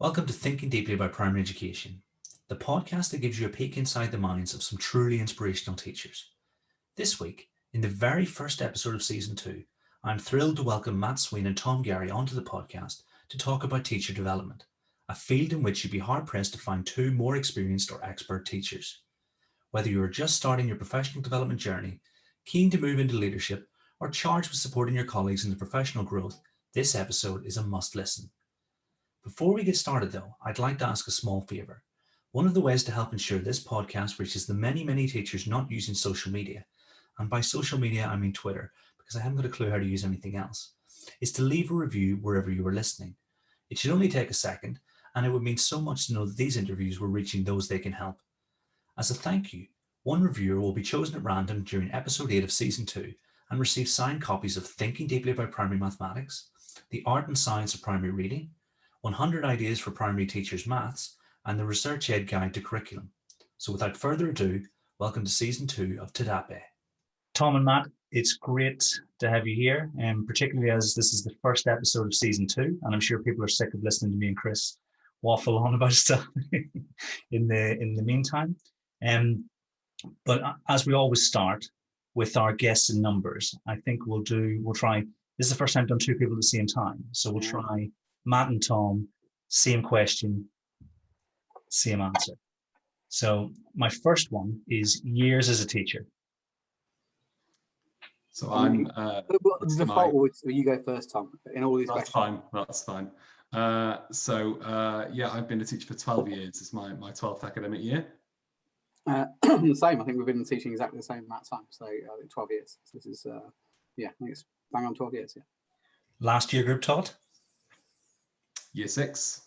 Welcome to Thinking Deeply About Primary Education, the podcast that gives you a peek inside the minds of some truly inspirational teachers. This week, in the very first episode of Season 2, I'm thrilled to welcome Matt Swain and Tom Garry onto the podcast to talk about teacher development, a field in which you'd be hard-pressed to find two more experienced or expert teachers. Whether you are just starting your professional development journey, keen to move into leadership, or charged with supporting your colleagues in their professional growth, this episode is a must-listen. Before we get started though, I'd like to ask a small favour. One of the ways to help ensure this podcast reaches the many teachers not using social media, and by social media I mean Twitter, because I haven't got a clue how to use anything else, is to leave a review wherever you are listening. It should only take a second, and it would mean so much to know that these interviews were reaching those they can help. As a thank you, one reviewer will be chosen at random during episode 8 of season 2 and receive signed copies of Thinking Deeply About Primary Mathematics, The Art and Science of Primary Reading, 100 Ideas for Primary Teachers Maths, and the Research Aid Guide to Curriculum. So without further ado, welcome to Season 2 of Tadape. Tom and Matt, it's great to have you here, and particularly as this is the first episode of Season 2, and I'm sure people are sick of listening to me and Chris waffle on about stuff in the meantime. But as we always start with our guests in numbers, I think we'll try, this is the first time I've done two people at the same time, so we'll try Matt and Tom, same question, same answer. So my first one is years as a teacher. So I'm... the default would you go first, Tom, in all these questions. That's fine. Yeah, I've been a teacher for 12 years. It's my 12th academic year. The same. I think we've been teaching exactly the same amount of time. So 12 years. So this is, I think it's bang on 12 years, yeah. Last year group taught? Year 6.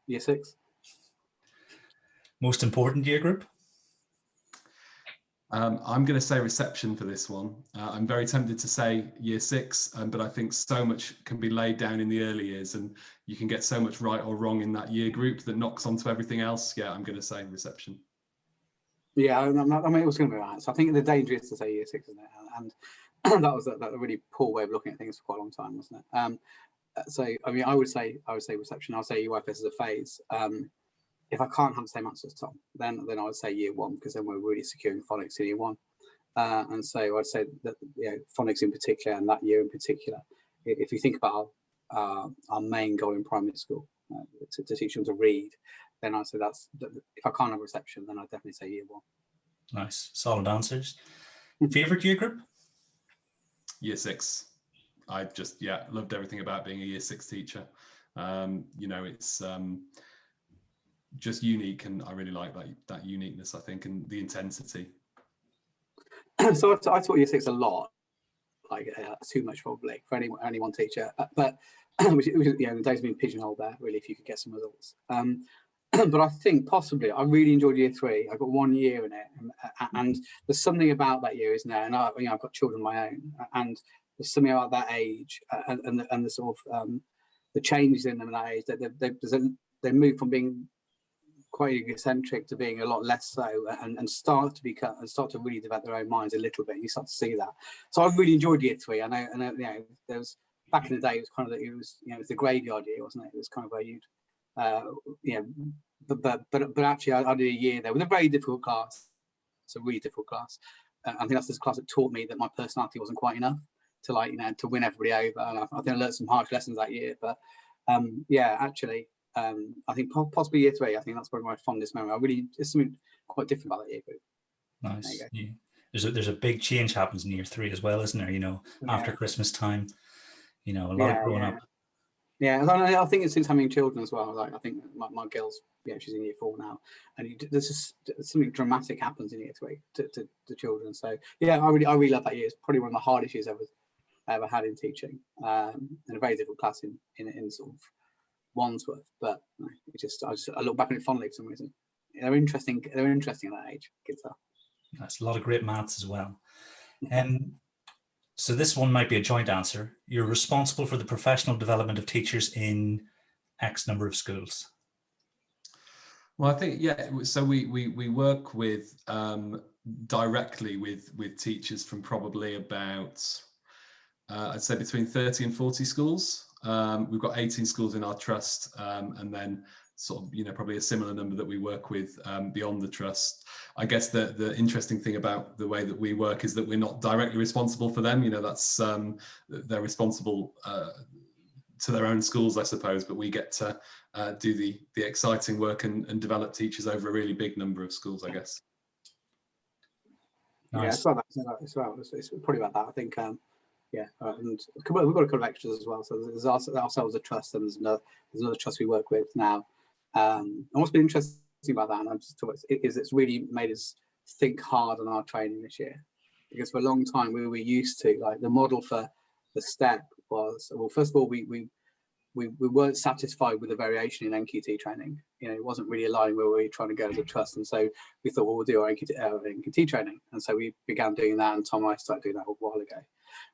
Year 6. Most important year group? I'm going to say reception for this one. I'm very tempted to say year 6, but I think so much can be laid down in the early years and you can get so much right or wrong in that year group that knocks onto everything else. Yeah, I'm going to say reception. Yeah, I mean, it was going to be right. So I think the danger is to say year 6, isn't it? And that was a really poor way of looking at things for quite a long time, wasn't it? So, I mean, I would say reception. I would say UIFS as a phase. If I can't have the same answer as Tom, then I would say year 1, because then we're really securing phonics in year 1. And so I'd say that phonics in particular, and that year in particular, if you think about our main goal in primary school, to teach them to read, then I'd say if I can't have reception, then I'd definitely say year 1. Nice, solid answers. Favorite year group? Year 6. I just loved everything about being a year 6 teacher. It's just unique, and I really like that uniqueness, I think, and the intensity. So I taught year 6 a lot, like too much probably for any one teacher, but which the days of being pigeonholed there, really, if you could get some results. But I think possibly I really enjoyed year 3. I got 1 year in it, and there's something about that year, isn't there? And I've got children of my own, and there's something about that age and the sort of the changes in them at that age, that they move from being quite egocentric to being a lot less so, and start to really develop their own minds a little bit. You start to see that. So I really enjoyed year 3. I know there was, back in the day, it was kind of it was the graveyard year, wasn't it? It was kind of where you'd but actually I did a year there with a very difficult class. It's a really difficult class. I think that's this class that taught me that my personality wasn't quite enough to to win everybody over. And I think I learned some harsh lessons that year. But actually, I think possibly year 3. I think that's probably my fondest memory. It's something quite different about that year group. Nice. Yeah. There's a big change happens in year 3 as well, isn't there? After Christmas time, a lot of growing up. Yeah, and I think it's since having children as well. Like I think my girl's she's in year 4 now, and there's just something dramatic happens in year 3 to children. So yeah, I really love that year. It's probably one of the hardest years I ever had in teaching, in a very difficult class in sort of Wandsworth. But I look back on it fondly for some reason. They're interesting at that age, kids are. That's a lot of great maths as well. So this one might be a joint answer. You're responsible for the professional development of teachers in X number of schools. Well, I think, so we work with directly with teachers from probably about, I'd say between 30 and 40 schools. We've got 18 schools in our trust, and then sort of, probably a similar number that we work with beyond the trust. I guess the interesting thing about the way that we work is that we're not directly responsible for them. That's they're responsible to their own schools, I suppose, but we get to do the exciting work and develop teachers over a really big number of schools, I guess. Nice. Yeah, it's probably about that. I think, and we've got a couple of extras as well. So there's ourselves a trust, and there's another trust we work with now. And what's been interesting about that, and I'm just talking, is it's really made us think hard on our training this year, because for a long time we were used to, like, the model for the step was, well, first of all, we weren't satisfied with the variation in NQT training. It wasn't really aligning where we were trying to go as a trust, and so we thought, well, we'll do our NQT training, and so we began doing that, and Tom and I started doing that a while ago,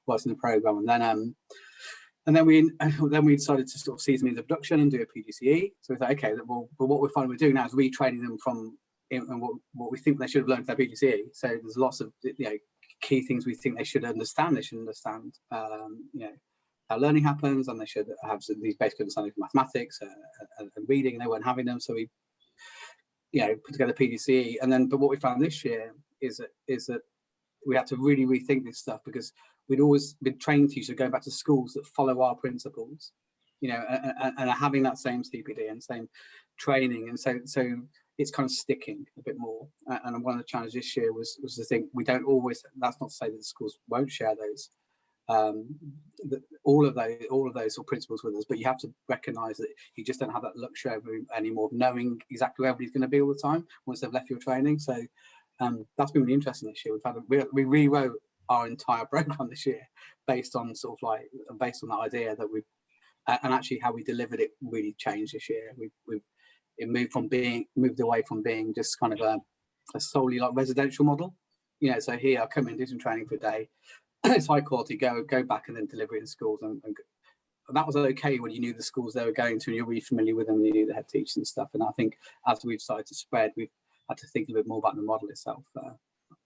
whilst in the program, and then we decided to sort of see some in the production and do a PGCE. So we thought, okay, well, but what we're finding we're doing now is retraining them from what we think they should have learned for their PGCE. So there's lots of key things we think they should understand. They should understand how learning happens, and they should have these basic understanding of mathematics and reading, and they weren't having them. So we put together PGCE, but what we found this year is that we had to really rethink this stuff, because we'd always been trained teachers going back to schools that follow our principles, and are having that same CPD and same training, and so it's kind of sticking a bit more. And one of the challenges this year was to think, we don't always. That's not to say that the schools won't share those all of those sort of principles with us, but you have to recognise that you just don't have that luxury anymore of knowing exactly where everybody's going to be all the time once they've left your training. So that's been really interesting this year. We rewrote our entire program this year based on that idea that and actually how we delivered it really changed this year. It moved away from being just kind of a solely like residential model. So here I come in, do some training for a day. It's high quality, go back and then deliver it in schools, and that was okay when you knew the schools they were going to and you're really familiar with them and you knew the head teachers and stuff. And I think as we've started to spread, we've had to think a bit more about the model itself.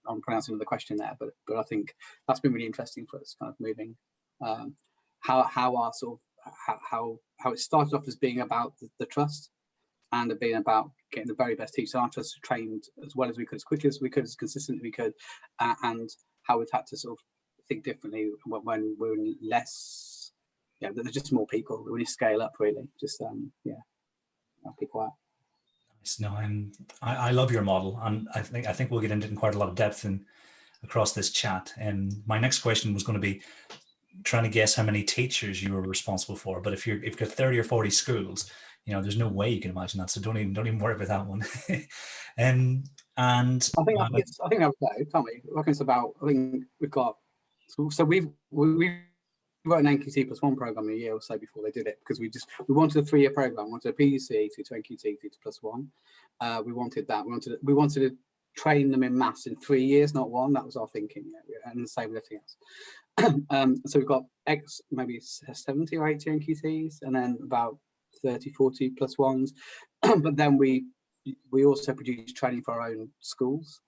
I'm pronouncing the question there, but I think that's been really interesting for us, kind of moving how it started off as being about the trust, and it being about getting the very best teachers in our trust trained as well as we could, as quickly as we could, as consistently as we could, and how we've had to sort of think differently when we're less, there's just more people. We need to scale up, really. Just I'll be quiet. No, I love your model, and I think we'll get into it in quite a lot of depth across this chat. And my next question was going to be trying to guess how many teachers you were responsible for. But if you've got 30 or 40 schools, there's no way you can imagine that. So don't even worry about that one. And I think that's okay, can't we? I think it's about. I think we've got. So we wrote an NQT plus one program a year or so before they did it, because we wanted a 3-year program. We wanted a PGC to NQT to plus one. We wanted that. We wanted to train them in maths in 3 years, not one. That was our thinking, and the same with everything else. So we've got maybe 70 or 80 NQTs, and then about 30, 40 plus ones. But then we also produce training for our own schools,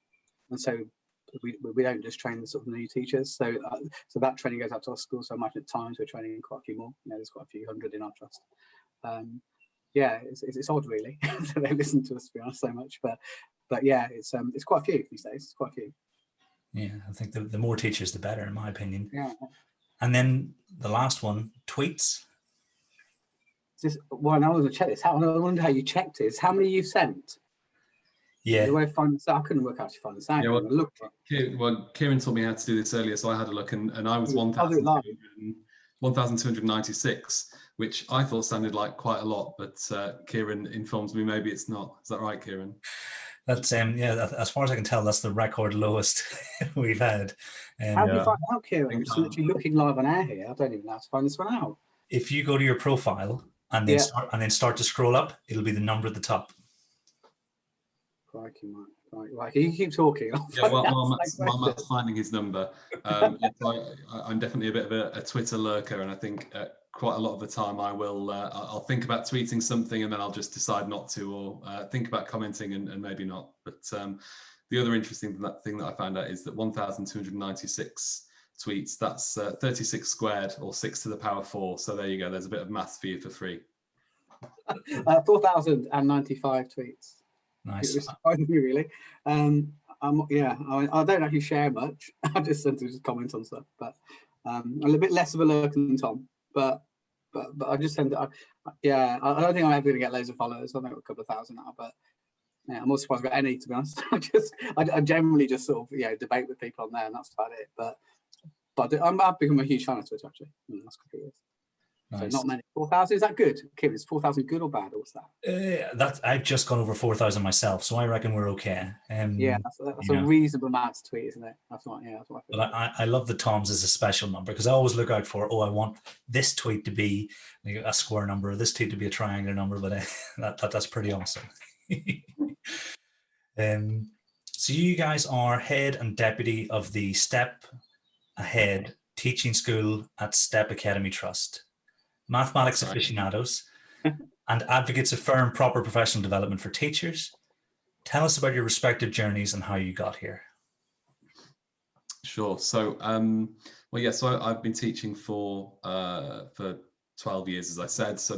and so we don't just train the sort of new teachers. So that training goes out to our schools. So I imagine at times we're training quite a few more. There's quite a few hundred in our trust. It's odd, really. So they listen to us, to be honest, so much. But yeah, it's quite a few these days. It's quite a few. Yeah, I think the more teachers, the better, in my opinion. Yeah. And then the last one, tweets. Well, I was going to check this. I wonder how you checked it. It's how many you've sent. Yeah. The way I find this out, I couldn't work out to find this out. Kieran told me how to do this earlier, so I had a look, and I was 1,296, which I thought sounded like quite a lot, but Kieran informs me maybe it's not. Is that right, Kieran? That's as far as I can tell, that's the record lowest we've had. And, how do you find out, Kieran? I'm just literally looking live on air here. I don't even know how to find this one out. If you go to your profile and then start to scroll up, it'll be the number at the top. Crikey, Mike. Right. You keep talking. While Matt's finding his number, I'm definitely a bit of a Twitter lurker, and I think quite a lot of the time I'll think about tweeting something and then I'll just decide not to, or think about commenting and maybe not. But the other interesting thing that I found out is that 1,296 tweets. That's 36 squared, or 6 to the power 4. So there you go. There's a bit of maths for you for free. 4,095 tweets. Nice. It was surprising me, really. I don't actually share much. I just tend to just comment on stuff, but I'm a little bit less of a lurker than Tom. But I just tend to, I don't think I'm ever going to get loads of followers. I think a couple of thousand now, but yeah, I'm more surprised about any, to be honest. I generally just sort of debate with people on there, and that's about it. But I've become a huge fan of Twitter actually in the last couple of years. Nice. So not many. 4,000, is that good? Kim, is 4,000 good or bad, or what's that? I've just gone over 4,000 myself, so I reckon we're okay. That's a reasonable amount to tweet, isn't it? That's what I feel. But I love the Toms as a special number, because I always look out for, I want this tweet to be a square number, or this tweet to be a triangular number, but that's pretty awesome. So you guys are head and deputy of the Step Ahead teaching school at Step Academy Trust, mathematics aficionados, and advocates of fair and proper professional development for teachers. Tell us about your respective journeys and how you got here. Sure. So, so I've been teaching for 12 years, as I said. So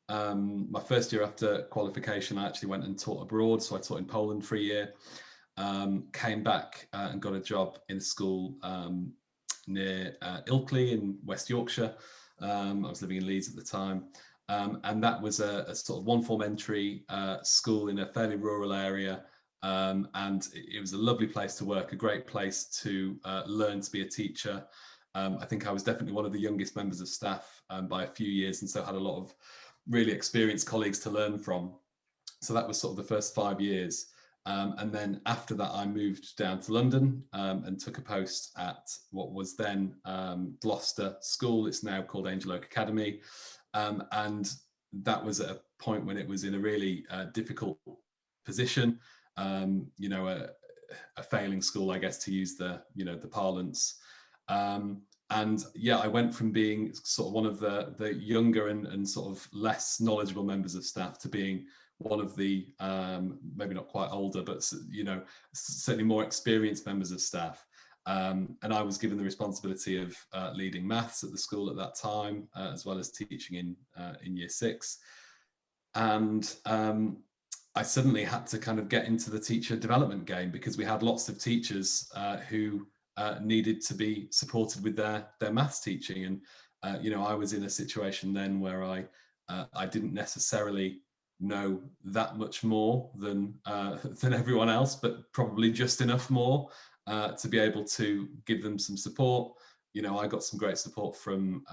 my first year after qualification, I actually went and taught abroad. So I taught in Poland for a year, came back and got a job in a school near Ilkley in West Yorkshire. I was living in Leeds at the time. And that was a sort of one-form entry school in a fairly rural area. And it was a lovely place to work, a great place to learn to be a teacher. I think I was definitely one of the youngest members of staff by a few years, and so had a lot of really experienced colleagues to learn from. So that was sort of the first 5 years. And then after that, I moved down to London and took a post at what was then Gloucester School. It's now called Angel Oak Academy. And that was at a point when it was in a really difficult position. A failing school, I guess, to use the parlance. I went from being sort of one of the younger and sort of less knowledgeable members of staff to being one of the maybe not quite older, but certainly more experienced members of staff. And I was given the responsibility of leading maths at the school at that time, as well as teaching in year 6. And I suddenly had to kind of get into the teacher development game, because we had lots of teachers who needed to be supported with their maths teaching. And I was in a situation then where I didn't necessarily know that much more than everyone else, but probably just enough more to be able to give them some support. I got some great support from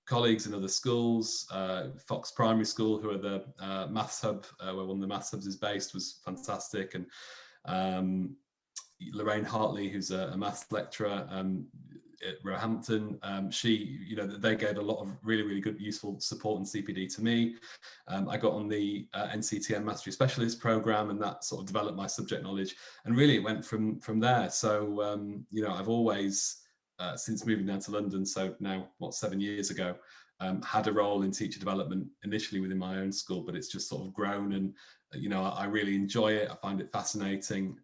colleagues in other schools. Fox Primary School, who are the maths hub, where one of the maths hubs is based, was fantastic. And Lorraine Hartley, who's a maths lecturer at Roehampton, they gave a lot of really, really good, useful support and CPD to me. I got on the NCTM Mastery Specialist program, and that sort of developed my subject knowledge. And really, it went from there. So, I've always, since moving down to London, so now 7 years ago, had a role in teacher development, initially within my own school, but it's just sort of grown. And I really enjoy it. I find it fascinating,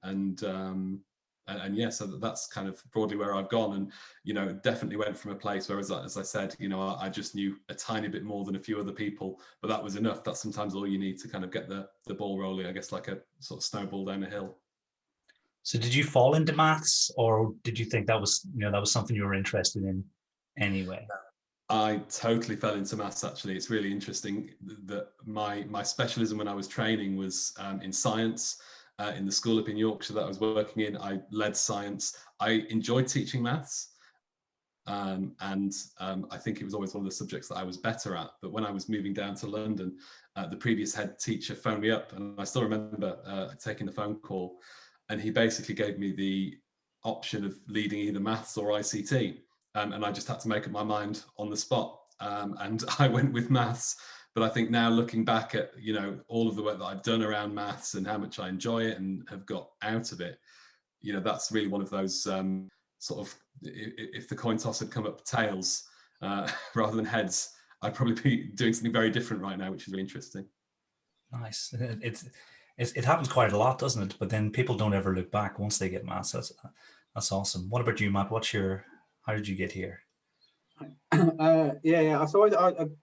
so that's kind of broadly where I've gone. And definitely went from a place where, as I said, I just knew a tiny bit more than a few other people, but that was enough. That's sometimes all you need to kind of get the ball rolling, I guess, like a sort of snowball down a hill. So did you fall into maths, or did you think that was something you were interested in anyway? I totally fell into maths, actually. It's really interesting that my specialism when I was training was in science. In the school up in Yorkshire that I was working in, I led science. I enjoyed teaching maths. I think it was always one of the subjects that I was better at. But when I was moving down to London, the previous head teacher phoned me up, and I still remember taking the phone call, and he basically gave me the option of leading either maths or ICT. And I just had to make up my mind on the spot. And I went with maths. But I think now, looking back at, all of the work that I've done around maths and how much I enjoy it and have got out of it, that's really one of those sort of, if the coin toss had come up tails rather than heads, I'd probably be doing something very different right now, which is really interesting. Nice. It happens quite a lot, doesn't it? But then people don't ever look back once they get maths. That's awesome. What about you, Matt? How did you get here? Yeah. So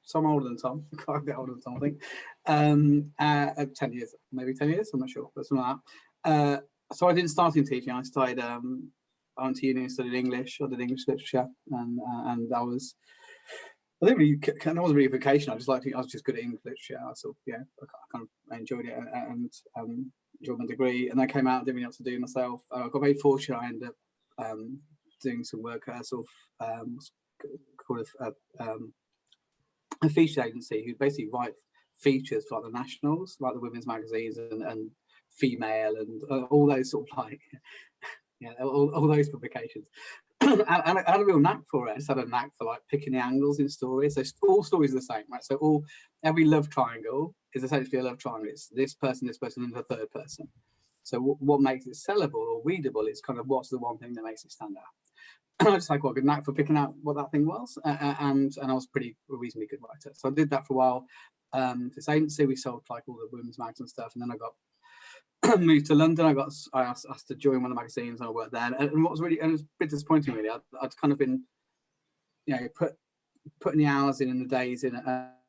so I'm older than Tom, quite a bit older than Tom, I think. 10 years, maybe 10 years, I'm not sure, but something like that. So I didn't start in teaching. I started, I went to uni and studied English. I did English literature, and I didn't really, that wasn't really a vocation. I was just good at English literature. I kind of enjoyed it and enjoyed my degree. And I came out, didn't really know what to do myself. I got very fortunate. I ended up doing some work at called a feature agency who basically write features for like the nationals, like the women's magazines and Female and all those sort of like, all those publications. And I had a real knack for it. I just had a knack for like picking the angles in stories. So all stories are the same, right? So every love triangle is essentially a love triangle. It's this person, and the third person. So what makes it sellable or readable is kind of what's the one thing that makes it stand out. I just had quite a good knack for picking out what that thing was, and I was a reasonably good writer. So I did that for a while. This agency, we sold like all the women's mags and stuff, and then I got moved to London. I asked to join one of the magazines, and I worked there. And what was really, and it was a bit disappointing, really. I'd kind of been, putting the hours in and the days in,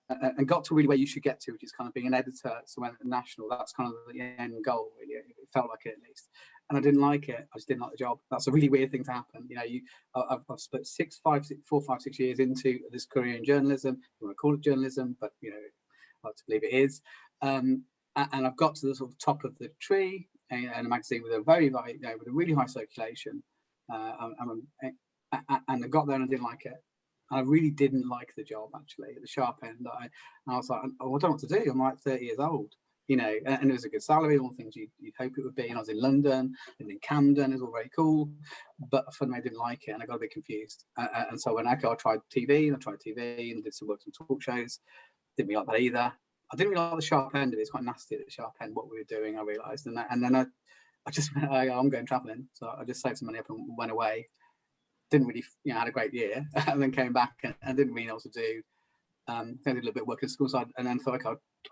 and got to really where you should get to, which is kind of being an editor. So when national, that's kind of the end goal, really. It felt like it, at least. And I didn't like it. I just didn't like the job. That's a really weird thing to happen. I've spent 4, 5, 6 years into this career in journalism. You want to call it journalism, but I like to believe it is. And I've got to the sort of top of the tree and a magazine with a very, very, with a really high circulation. And I got there and I didn't like it. I really didn't like the job, actually, at the sharp end. I was like, oh, I don't know what to do. I'm like 30 years old, and it was a good salary, all the things you'd hope it would be. And I was in London, and in Camden, it was all very cool. But fundamentally, I didn't like it, and I got a bit confused. And so I tried TV, and did some work on talk shows. Didn't really like that either. I didn't really like the sharp end of it. It's quite nasty at the sharp end, what we were doing, I realised. And then I just went, I'm going travelling. So I just saved some money up and went away. Didn't really, had a great year, and then came back and didn't really know what to do. I did a little bit of work in school side, and then thought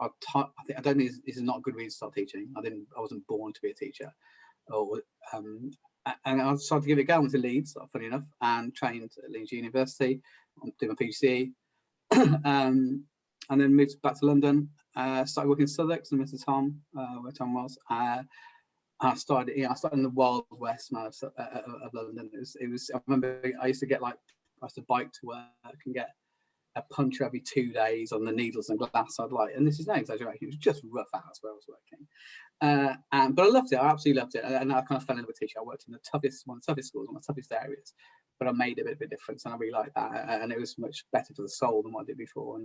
I don't think this is not a good reason to start teaching. I wasn't born to be a teacher, and I decided to give it a go. I went to Leeds, funny enough, and trained at Leeds University. Did my PhD, and then moved back to London. Started working in Southwark and Mr. Tom, where Tom was. I started in the wild west now of London. It was. I remember I used to bike to work and get a puncture every 2 days on the needles and glass. And this is no exaggeration. It was just rough hours where I was working. But I loved it. I absolutely loved it. And I kind of fell in love with teaching. I worked in one of the toughest schools, one of the toughest areas, but I made a bit of a difference, and I really liked that. And it was much better for the soul than what I did before.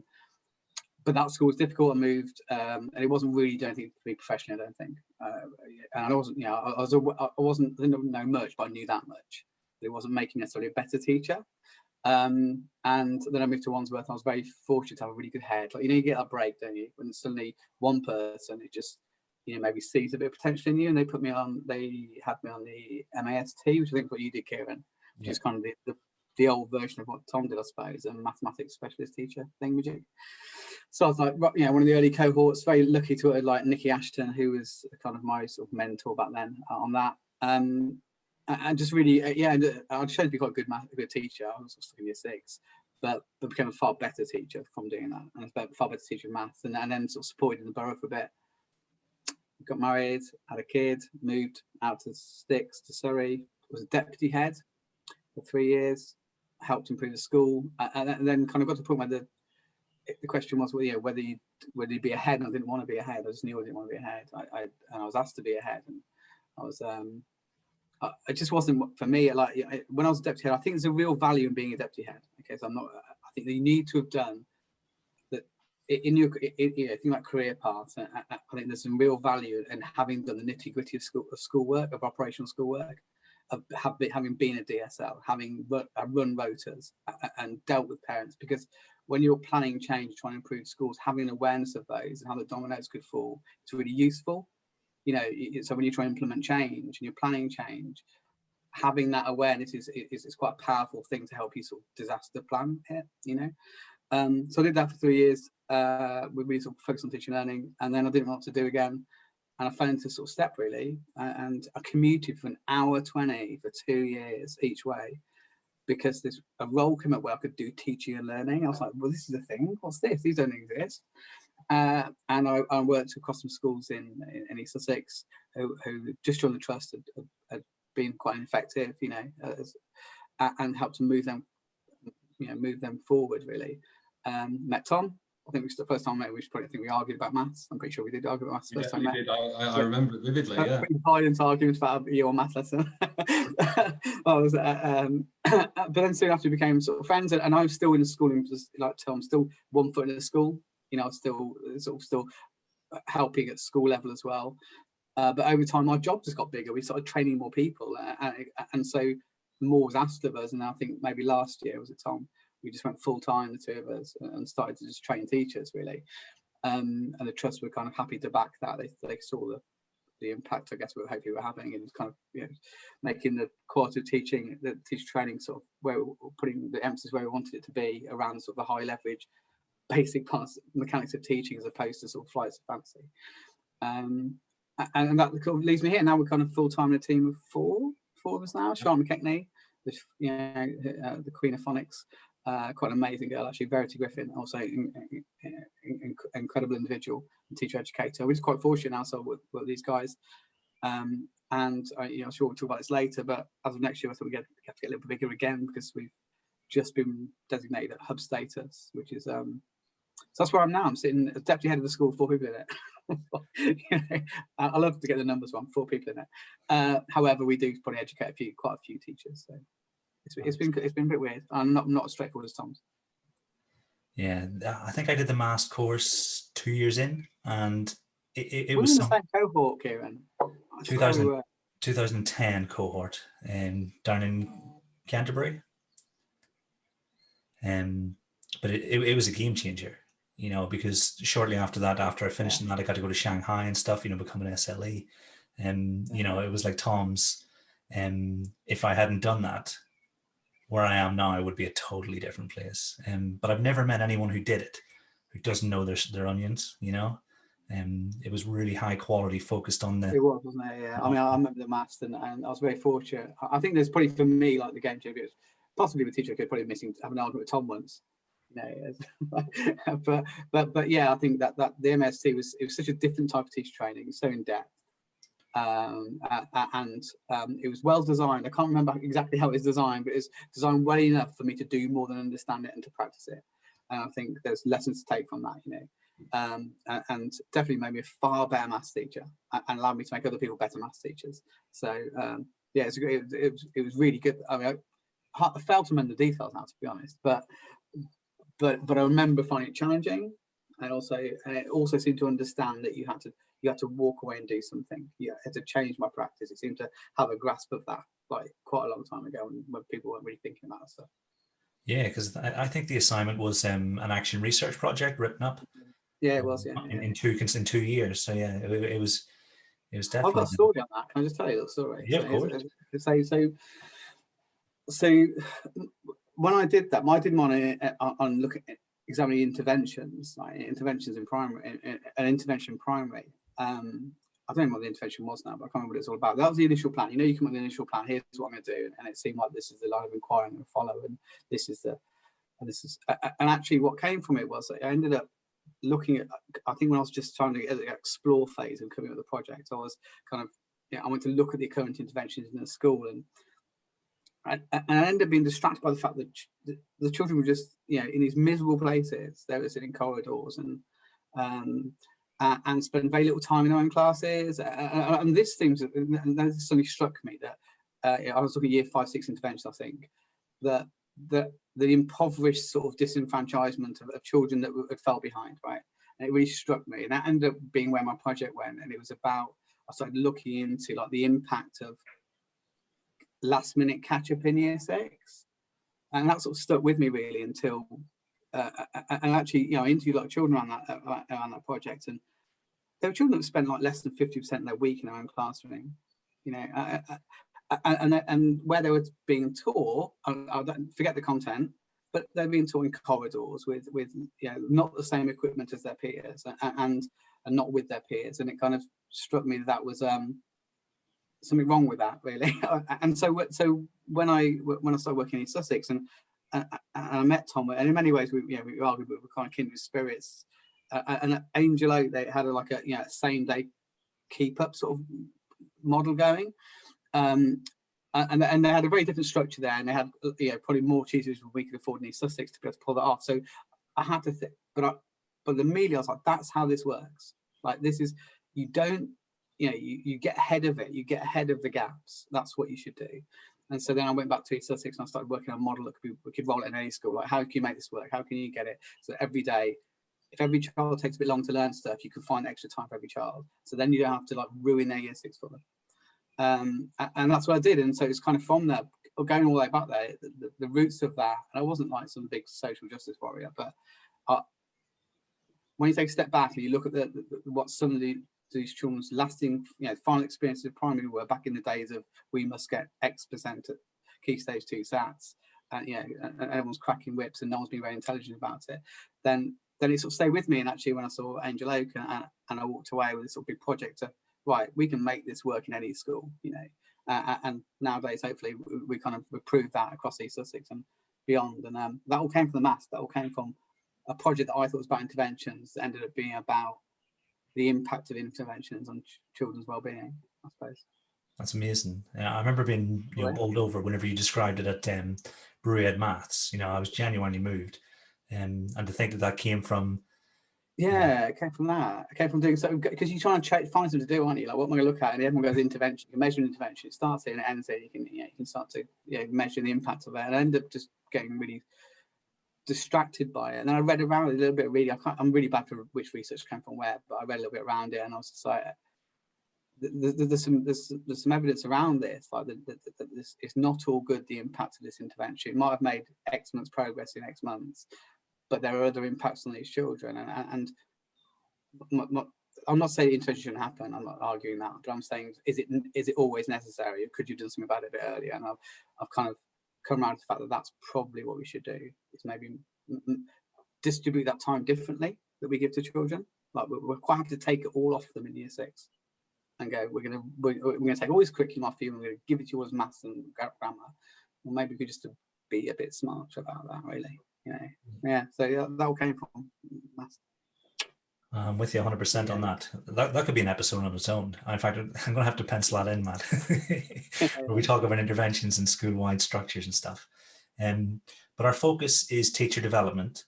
But that school was difficult. I moved, and it wasn't really doing anything for me professionally, I don't think. And I wasn't, I didn't know much, but I knew that much. But it wasn't making necessarily a better teacher. And then I moved to Wandsworth. I was very fortunate to have a really good head. You get that break, don't you? When suddenly one person who just, maybe sees a bit of potential in you, and they had me on the MAST, which I think is what you did, Kieran, which is kind of the old version of what Tom did, I suppose, a mathematics specialist teacher thingamajig. So I was like, one of the early cohorts, very lucky to have like Nikki Ashton, who was kind of my sort of mentor back then on that. And just really, I'd shown to be quite a good teacher. I was stuck in year 6, but I became a far better teacher from doing that, and a far better teacher of maths. And then sort of supported in the borough for a bit. Got married, had a kid, moved out to Sticks, to Surrey. Was a deputy head for 3 years. Helped improve the school, and then kind of got to the point where the question was, whether you'd be ahead. And I didn't want to be ahead. I just knew I didn't want to be ahead. And I was asked to be ahead, and I was. It just wasn't for me. When I was a deputy head, I think there's a real value in being a deputy head. Okay, so I think that you need to have done that in your thing like career paths. I think there's some real value in having done the nitty gritty of schoolwork, of operational schoolwork. Having been a DSL, having run rotors and dealt with parents, because when you're planning change, trying to improve schools, having an awareness of those and how the dominoes could fall, it's really useful. So when you're trying to implement change and you're planning change, having that awareness is quite a powerful thing to help you sort of disaster plan it. So I did that for 3 years. We really sort of focused on teaching and learning, and then I didn't know what to do again. and I fell into sort of step really, and I commuted for an hour 20 for 2 years each way, because there's a role came up where I could do teaching and learning. I was like, well, this is a thing. What's this? These don't exist. And I worked across some schools in East Sussex who just joined the trust had been quite ineffective, and helped to move them forward really. Met Tom. I think the first time we met, we argued about maths. I'm pretty sure we did argue about maths the first time. Did. I remember it vividly. Yeah. Pretty violent arguments about your maths lesson. But then soon after we became sort of friends, and I'm still in the school, like Tom, still 1 foot in the school. Still helping at school level as well. But over time, my job just got bigger. We started training more people, and so more was asked of us. And I think maybe last year, was it Tom? We just went full time, the two of us, and started to just train teachers really. And the trust were kind of happy to back that. They saw the impact, I guess, hopefully we're having, and kind of making the quality of teaching, the teacher training sort of where we're putting the emphasis where we wanted it to be, around sort of the high leverage, basic parts, mechanics of teaching, as opposed to sort of flights of fancy. And that kind of leaves me here. Now we're kind of full time in a team of four of us now. Charlotte McKechnie, the Queen of Phonics. Quite an amazing girl, actually. Verity Griffin, also incredible individual and teacher educator. We're just quite fortunate now, so with these guys. And I'm sure we'll talk about this later, but as of next year, I thought we have to get a little bit bigger again, because we've just been designated at hub status, which is so that's where I'm now. I'm sitting as deputy head of the school, 4 people in it. I love to get the numbers wrong, 4 people in it. However, we do probably educate quite a few teachers. So it's been a bit weird. I'm not as straightforward as Tom's. Yeah, I think I did the MAST course 2 years in, and it was was in the same cohort, Kieran. 2010 cohort down in Canterbury. But it was a game changer, because shortly after that, after I finished in that, I got to go to Shanghai and stuff, become an SLE. It was like Tom's. If I hadn't done that, where I am now would be a totally different place. But I've never met anyone who did it, who doesn't know their onions, It was really high quality, focused on the... It was, wasn't it? Yeah. I mean, I remember the maths, and I was very fortunate. I think there's probably, for me, like the game changer, possibly with a teacher I could probably have an argument with Tom once. But yeah, I think that the MST was such a different type of teacher training, so in depth. And it was well designed. I can't remember exactly how it was designed, but it was designed well enough for me to do more than understand it and to practice it. And I think there's lessons to take from that, and definitely made me a far better maths teacher, and allowed me to make other people better maths teachers. So yeah, it was really good. I mean, I failed to remember the details now, to be honest, but I remember finding it challenging, and it also seemed to understand that you had to walk away and do something. You had to change my practice. It seemed to have a grasp of that, like quite a long time ago, when people weren't really thinking about stuff. Yeah, because I think the assignment was an action research project written up. Yeah, it was. Yeah, in 2 years. So yeah, it was definitely. I've got a story on that. Can I just tell you that story? Yeah, of course. So when I did that, I did mine on looking at examining interventions, like interventions in primary, an intervention primary. I don't know what the intervention was now, but I can't remember what it's all about. That was the initial plan. You come up with the initial plan. Here's what I'm going to do, and it seemed like this is the line of inquiry I'm going to follow, and and actually what came from it was that I ended up looking at. I think when I was just trying to explore phase of coming up with the project, I was kind of I went to look at the current interventions in the school, and I ended up being distracted by the fact that the children were just in these miserable places. They were sitting in corridors and spend very little time in their own classes. And this seems, and this suddenly struck me that I was looking at year 5, 6 intervention. I think that the impoverished sort of disenfranchisement of children that had fell behind, right? And it really struck me, and that ended up being where my project went. And it was about, I started looking into like the impact of last minute catch up in year 6, and that sort of stuck with me really until and actually I interviewed like children around that project, and there were children that spent like less than 50% of their week in their own classroom, and where they were being taught, I don't forget the content, but they're being taught in corridors with not the same equipment as their peers, and and not with their peers. And it kind of struck me that was something wrong with that, really. And so when I started working in East Sussex and I met Tom, and in many ways we argued, but we were kind of kindred spirits. And at Angel Oak, they had a same day keep up sort of model going, and they had a very different structure there, and they had probably more tutors than we could afford in East Sussex to be able to pull that off. So I had to think, but immediately I was like, that's how this works. Like, this is, you don't, you get ahead of it, you get ahead of the gaps. That's what you should do. And so then I went back to East Sussex and I started working on a model that we could roll it in any school. Like, how can you make this work? How can you get it so every day, if every child takes a bit long to learn stuff, you can find extra time for every child. So then you don't have to like ruin their year 6 for them. And that's what I did. And so it's kind of from there, going all the way back there, the roots of that. And I wasn't like some big social justice warrior, but when you take a step back and you look at what some of these children's lasting, final experiences of primary were back in the days of we must get X% at Key Stage 2 SATs, and and everyone's cracking whips and no one's being very intelligent about it, then it sort of stayed with me. And actually, when I saw Angel Oak and I walked away with this sort of big project to, right, we can make this work in any school, and nowadays hopefully we kind of proved that across East Sussex and beyond. And that all came from the maths. That all came from a project that I thought was about interventions that ended up being about the impact of interventions on children's well-being, I suppose. That's amazing. I remember being bowled over whenever you described it at Brewery Ed Maths. I was genuinely moved, and to think that came from. Yeah, it came from that. It came from doing so, because you're trying to find something to do, aren't you? Like, what am I going to look at? And everyone goes intervention. You can measure intervention. It starts here and it ends here. You can start to measure the impact of it, and I end up just getting really distracted by it. And then I read around it a little bit. Really, I'm really bad for which research came from where, but I read a little bit around it, and I was just like, there's some evidence around this, like that this, it's not all good, the impact of this intervention. It might have made X months progress in X months, but there are other impacts on these children. And I'm not saying intervention shouldn't happen. I'm not arguing that, but I'm saying, is it always necessary? Could you have done something about it a bit earlier? And I've kind of come around to the fact that that's probably what we should do, is maybe distribute that time differently that we give to children. Like, we're quite happy to take it all off them in year 6 and go, we're gonna take all this curriculum off you and we're gonna give it to you as maths and grammar. Well, maybe we could just be a bit smarter about that, really. Yeah, so that all came from maths. I'm with you 100% on that. That could be an episode on its own. In fact, I'm going to have to pencil that in, Matt, where we talk about interventions and school-wide structures and stuff. But our focus is teacher development,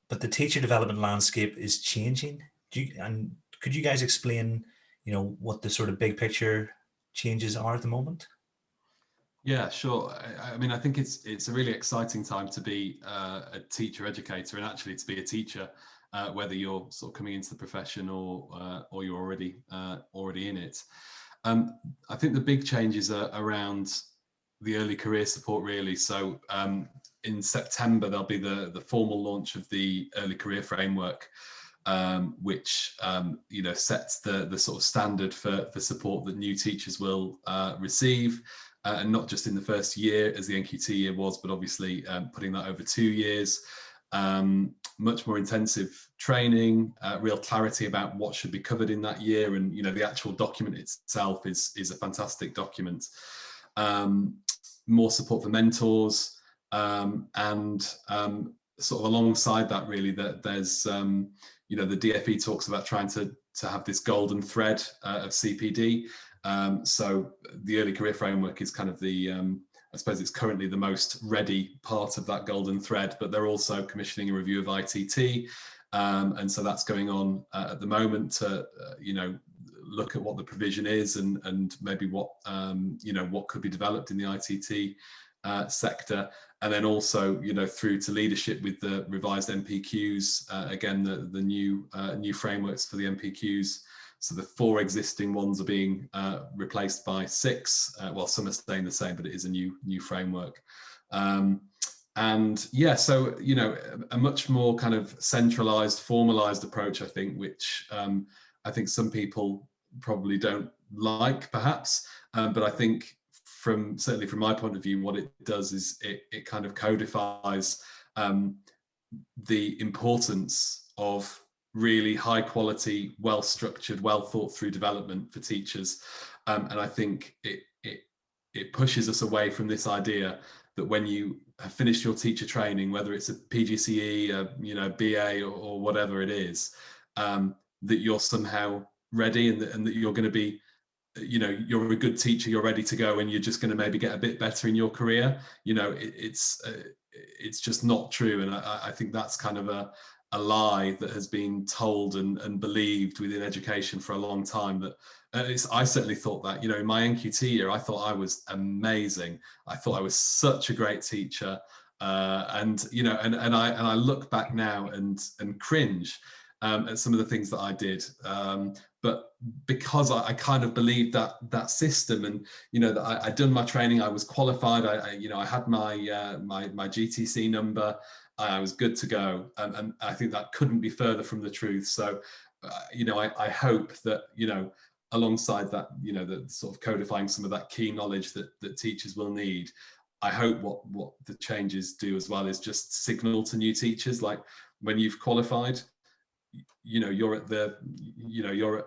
but the teacher development landscape is changing. Could you guys explain, what the sort of big picture changes are at the moment? Yeah, sure. I mean, I think it's a really exciting time to be a teacher educator, and actually to be a teacher, whether you're sort of coming into the profession or you're already in it. I think the big changes are around the early career support, really. So in September there'll be the formal launch of the early career framework, which sets the sort of standard for support that new teachers will receive. And not just in the first year as the NQT year was, but obviously putting that over 2 years. Much more intensive training, real clarity about what should be covered in that year, and the actual document itself is a fantastic document. More support for mentors, and sort of alongside that, really, that there's the DFE talks about trying to have this golden thread of CPD. So the early career framework is kind of I suppose it's currently the most ready part of that golden thread, but they're also commissioning a review of ITT. And so that's going on at the moment to, look at what the provision is and maybe what could be developed in the ITT sector. And then also, through to leadership with the revised MPQs, again, the new frameworks for the MPQs. So the 4 existing ones are being replaced by 6. Well, some are staying the same, but it is a new framework. And yeah, so, a much more kind of centralized, formalized approach, I think, which I think some people probably don't like, perhaps. But I think certainly from my point of view, what it does is it kind of codifies the importance of really high quality, well structured, well thought through development for teachers. And I think it pushes us away from this idea that when you have finished your teacher training, whether it's a PGCE, a BA or whatever it is, that you're somehow ready and that you're going to be, you're a good teacher, you're ready to go, and you're just going to maybe get a bit better in your career. It's just not true. And I think that's kind of a lie that has been told and believed within education for a long time. That I certainly thought that, in my NQT year, I thought I was amazing. I thought I was such a great teacher. And I look back now and cringe at some of the things that I did. But because I kind of believed that system, and that I'd done my training, I was qualified. I had my GTC number. I was good to go, and I think that couldn't be further from the truth. So, I hope that alongside that, the sort of codifying some of that key knowledge that teachers will need. I hope what the changes do as well is just signal to new teachers, like when you've qualified, you're at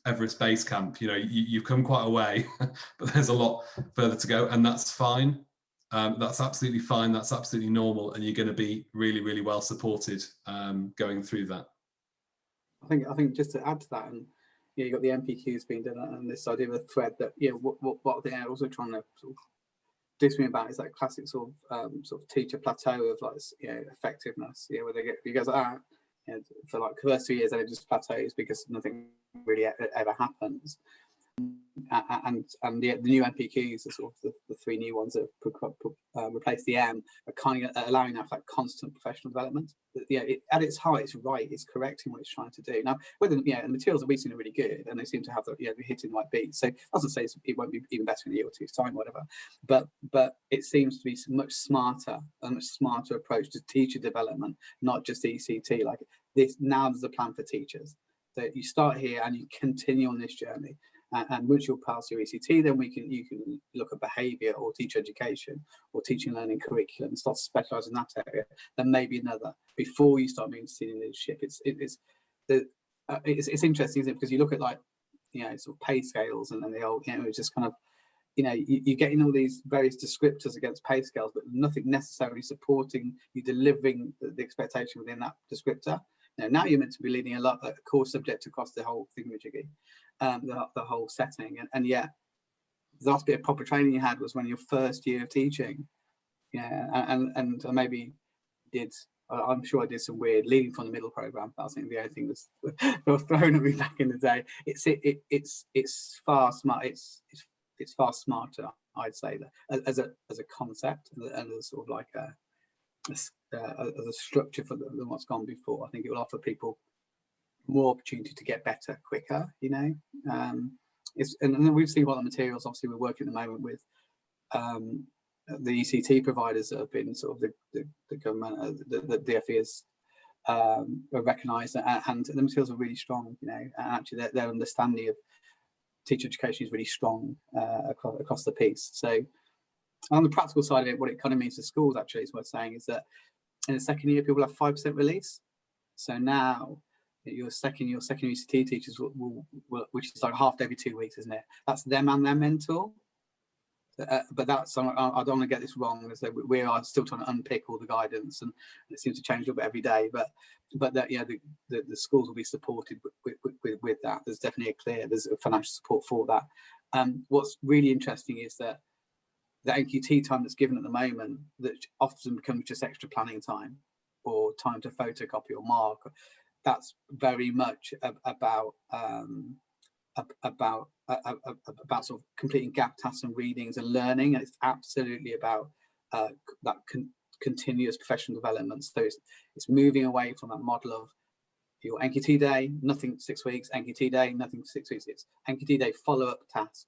Everest Base Camp, you've come quite a way, but there's a lot further to go, and that's fine. That's absolutely fine. That's absolutely normal, and you're going to be really, really well supported going through that. I think just to add to that, and you've got the MPQs being done, and this idea of a thread that what they're also trying to sort of do something about is that classic sort of teacher plateau of effectiveness. Where you guys are for like the first 2 years, and it just plateaus because nothing really ever happens. And the new MPQs, are sort of the three new ones that have replaced the M, are kind of allowing that constant professional development. At its heart, it's right, it's correct in what it's trying to do. Now, whether the materials that we've seen are really good, and they seem to have hitting the right beats. So, doesn't say it won't be even better in a year or two's time, whatever. But it seems to be a much smarter approach to teacher development, not just ECT. Like this, now there's a plan for teachers. So you start here and you continue on this journey. And once you'll pass your ECT, then you can look at behaviour or teacher education or teaching learning curriculum and start to specialise in that area. Then maybe another before you start moving to senior leadership. It's interesting, isn't it? Because you look at sort of pay scales and the old it's just kind of you're getting all these various descriptors against pay scales, but nothing necessarily supporting you delivering the expectation within that descriptor. Now you're meant to be leading a core subject across the whole thingamajiggy, the whole setting, and yet the last bit of proper training you had was when your first year of teaching. And I maybe did. I'm sure I did some weird leading from the middle program. I think the only thing that was thrown at me back in the day. It's far smart. It's far smarter, I'd say, that as a concept and as sort of like as a structure for than what's gone before. I think it will offer people more opportunity to get better quicker. And then we've seen what the materials. Obviously, we're working at the moment with the ECT providers that have been sort of the government, the DfE has recognised, and the materials are really strong. And actually their understanding of teacher education is really strong across the piece. So on the practical side of it, what it kind of means to schools actually is worth saying is that in the second year people have 5% release. So now your second ECT teachers will which is like half every 2 weeks, isn't it? That's them and their mentor. But that's, I don't want to get this wrong. So we are still trying to unpick all the guidance, and it seems to change a little bit every day. But that the schools will be supported with that. There's definitely there's a financial support for that. What's really interesting is that the NQT time that's given at the moment, that often becomes just extra planning time or time to photocopy or mark. That's very much about sort of completing gap tasks and readings and learning, and it's absolutely about that continuous professional development. So it's moving away from that model of your NQT day, nothing 6 weeks, NQT day, nothing 6 weeks. It's NQT day, follow-up tasks,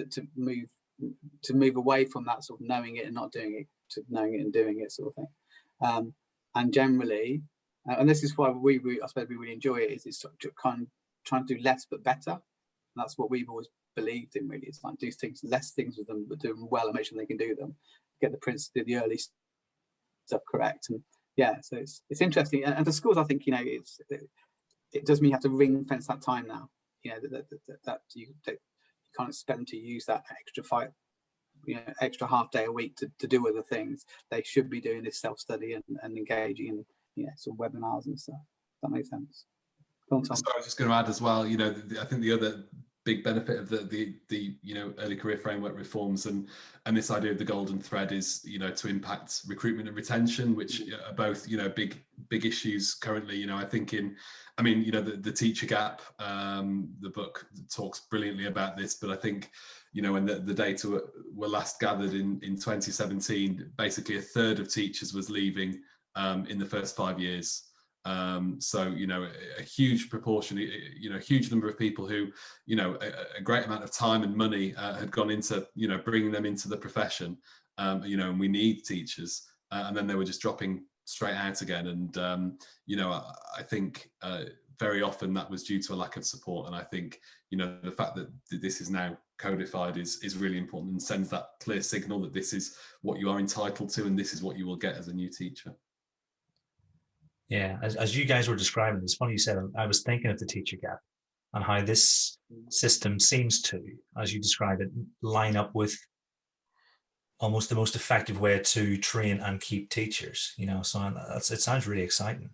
to move away from that sort of knowing it and not doing it to knowing it and doing it sort of thing. And generally, and this is why I suppose we really enjoy it, is it's kind of trying to do less but better. And that's what we've always believed in, really. It's like do things, less things with them, but do them well and make sure they can do them. Get the early stuff correct. And So it's interesting, and for schools, I think it does mean you have to ring fence that time now. That you can't expect them to use that extra half day a week to do other things. They should be doing this self-study and engaging in sort of webinars and stuff. That makes sense. So I was just going to add as well, I think the other big benefit of the early career framework reforms and this idea of the golden thread is to impact recruitment and retention, which are both big issues currently. I think the teacher gap, the book talks brilliantly about this, but I think when the data were last gathered in 2017, basically a third of teachers was leaving in the first 5 years. So a huge proportion, a huge number of people who a great amount of time and money had gone into bringing them into the profession, and we need teachers, and then they were just dropping straight out again. And I think very often that was due to a lack of support. And I think the fact that this is now codified is really important and sends that clear signal that this is what you are entitled to and this is what you will get as a new teacher. Yeah, as you guys were describing, it's funny you said, I was thinking of the teacher gap and how this system seems to, as you describe it, line up with almost the most effective way to train and keep teachers. So it sounds really exciting.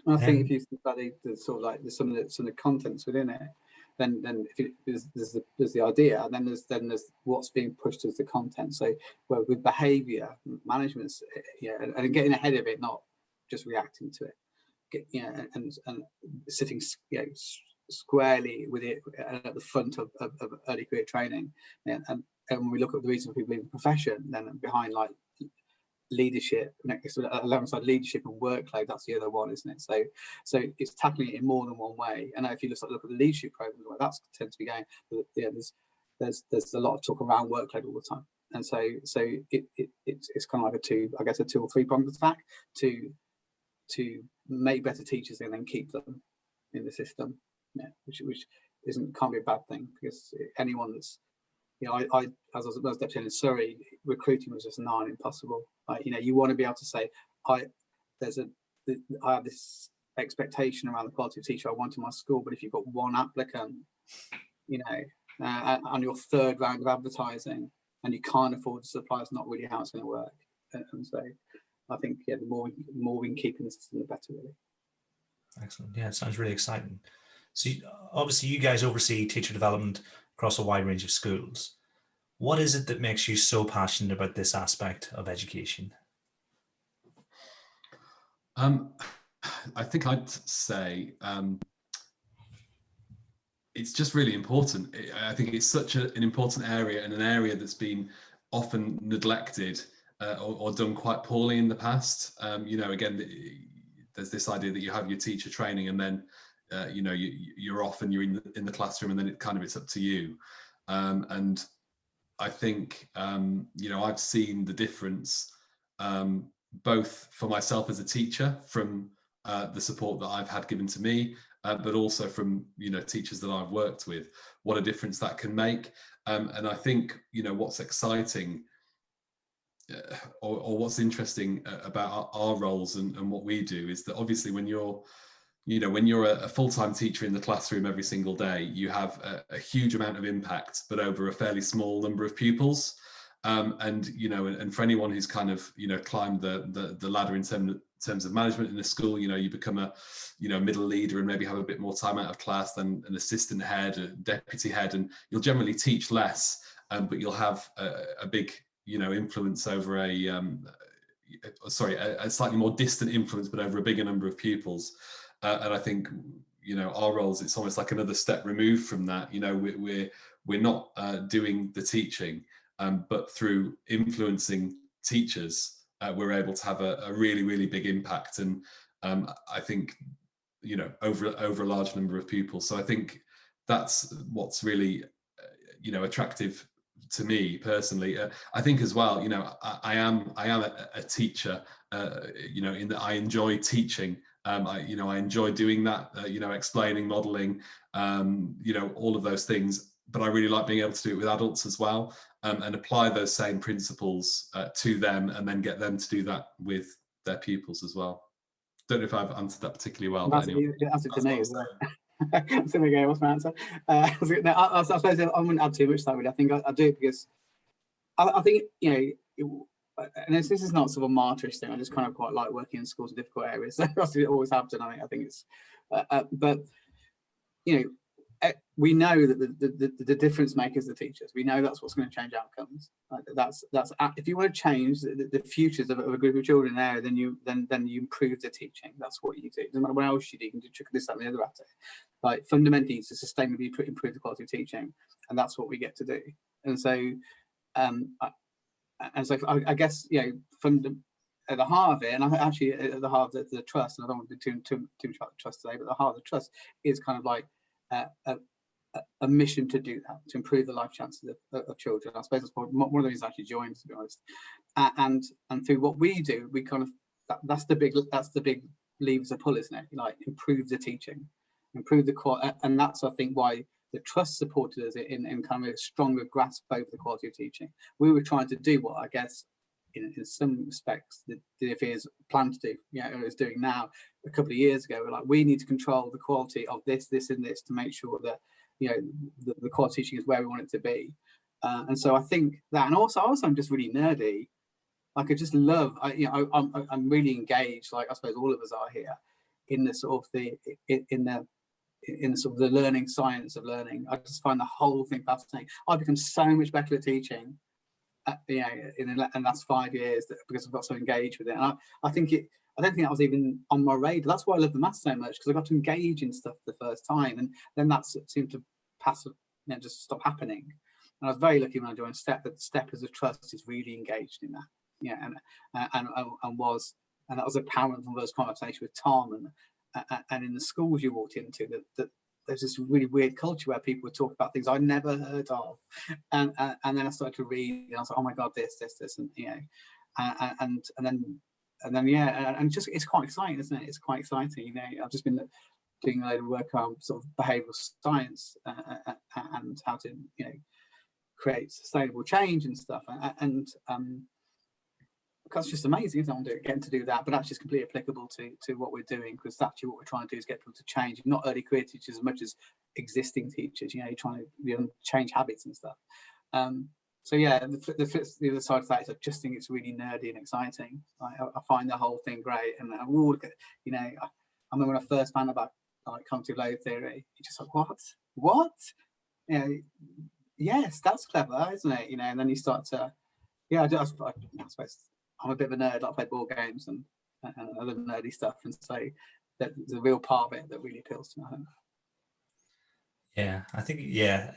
I think if you study the sort of like some of the contents within it, then there's the idea, and then there's what's being pushed as the content. So with behaviour management, and getting ahead of it, not just reacting to it, and sitting squarely with it at the front of early career training, and when we look at the reason for people in the profession, then behind like leadership, alongside leadership and workload, that's the other one, isn't it? So it's tackling it in more than one way. And if you look at the leadership programs, well, that's tends to be going. There's a lot of talk around workload all the time, and so it's kind of like a 2 or 3 pronged attack to make better teachers and then keep them in the system, which can't be a bad thing, because anyone that's I as I was deputy in Surrey, recruiting was just nigh impossible. You want to be able to say, I have this expectation around the quality of teacher I want in my school, but if you've got one applicant, on your third round of advertising, and you can't afford to supply, it's not really how it's going to work. And so I think the more we can keep in the system, the better, really. Excellent. Yeah, it sounds really exciting. So obviously you guys oversee teacher development across a wide range of schools. What is it that makes you so passionate about this aspect of education? I think I'd say it's just really important. I think it's such an important area, and an area that's been often neglected or done quite poorly in the past. Again, there's this idea that you have your teacher training, and then you're off and you're in the classroom, and then it's up to you. And I think I've seen the difference both for myself as a teacher from the support that I've had given to me, but also from teachers that I've worked with, what a difference that can make. And I think what's exciting or what's interesting about our roles and what we do is that obviously when you're a full-time teacher in the classroom every single day, you have a huge amount of impact, but over a fairly small number of pupils. And for anyone who's kind of climbed the ladder in terms of management in a school, you become a middle leader and maybe have a bit more time out of class than an assistant head, a deputy head, and you'll generally teach less, but you'll have a big influence over a slightly more distant influence, but over a bigger number of pupils. And I think our roles, it's almost like another step removed from that. We're not doing the teaching, but through influencing teachers, we're able to have a really, really big impact. And I think over a large number of pupils. So I think that's what's really attractive to me personally. I think as well, I am a teacher, in that I enjoy teaching. I enjoy doing that, explaining, modeling, all of those things, but I really like being able to do it with adults as well, and apply those same principles to them, and then get them to do that with their pupils as well. don't know if I've answered that particularly well. That's, but anyway, that's it to me as well. I I'm going to go, what's my answer? I suppose I wouldn't add too much to that, really. I think I do it because I think, you know, and this is not sort of a martyrish thing. I just kind of quite like working in schools in difficult areas. It always have done. I think it's, but you know, we know that the difference makers are the teachers. We know that's what's going to change outcomes. That's if you want to change the futures of a group of children in an area, then you improve the teaching. That's what you do. It doesn't matter what else you do. You can do this, that, and the other at it. Like fundamentally, to sustainably improve the quality of teaching, and that's what we get to do. And so. I guess, you know, at the heart of it, and actually at the heart of the trust, and I don't want to do too much about the trust today, but the heart of the trust is kind of like a mission to do that, to improve the life chances of children. I suppose that's one of the reasons I actually joined, to be honest. And through what we do, we kind of that's the big levers to pull, isn't it? Like improve the teaching, improve the quality, and that's I think why the trust supported us in kind of a stronger grasp over the quality of teaching. We were trying to do what I guess in some respects the DfE planned to do, you know, it was doing now a couple of years ago. We're like, we need to control the quality of this and this to make sure that, you know, the quality teaching is where we want it to be. And so I think that, and also I'm just really nerdy. Like I just love, I'm really engaged, like I suppose all of us are here, in the sort of in sort of the learning science of learning. I just find the whole thing fascinating. I've become so much better at teaching, you know, in the last 5 years because I've got so engaged with it. And I don't think that was even on my radar. That's why I love the maths so much, because I got to engage in stuff for the first time, and then that seemed to pass, you know, just stop happening. And I was very lucky when I joined STEP that STEP as a trust is really engaged in that. Yeah, and that was apparent from those conversations with Tom and in the schools you walked into, that there's this really weird culture where people would talk about things I'd never heard of, and then I started to read, and I was like, oh my god, this, and you know, and then yeah, and just it's quite exciting, isn't it? It's quite exciting, you know. I've just been doing a load of work on sort of behavioural science and how to, you know, create sustainable change and stuff, and that's just amazing, isn't it? Getting to do that, but that's just completely applicable to what we're doing, because actually what we're trying to do is get people to change, not early career teachers as much as existing teachers. You know, you're trying to, you know, change habits and stuff. So yeah, the other side of that is I just think it's really nerdy and exciting. I find the whole thing great, and I will look at, you know, I remember when I first found out about like cognitive load theory, you're just like, what? You know, yes, that's clever, isn't it? You know, and then you start to, yeah, I suppose I'm a bit of a nerd. I play board games and other nerdy stuff, and so there's a real part of it that really appeals to me, I think. Yeah, I think, yeah,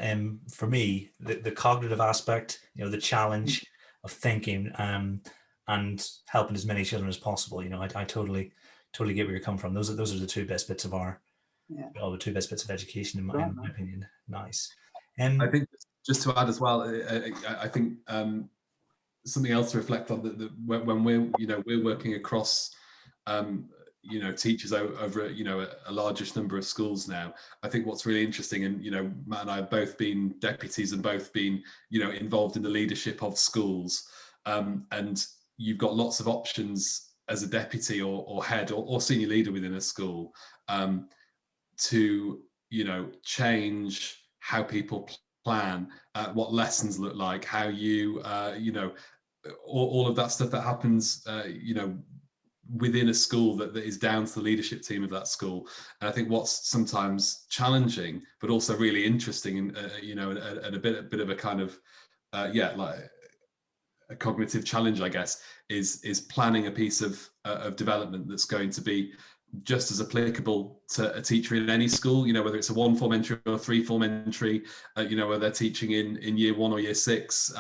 for me, the cognitive aspect, you know, the challenge of thinking and helping as many children as possible, you know, I totally get where you're coming from. Those are the two best bits of the two best bits of education in my opinion. Nice. I think just to add as well, I think something else to reflect on, that when we're working across teachers over a largish number of schools now. I think what's really interesting, and Matt and I have both been deputies and both been involved in the leadership of schools, and you've got lots of options as a deputy or head or senior leader within a school to change how people plan, what lessons look like, how you all of that stuff that happens within a school that is down to the leadership team of that school. And I think what's sometimes challenging but also really interesting, and and a bit of a kind of like a cognitive challenge, I guess, is planning a piece of development that's going to be just as applicable to a teacher in any school, whether it's a 1-form entry or a 3-form entry, whether they're teaching in year 1 or year 6,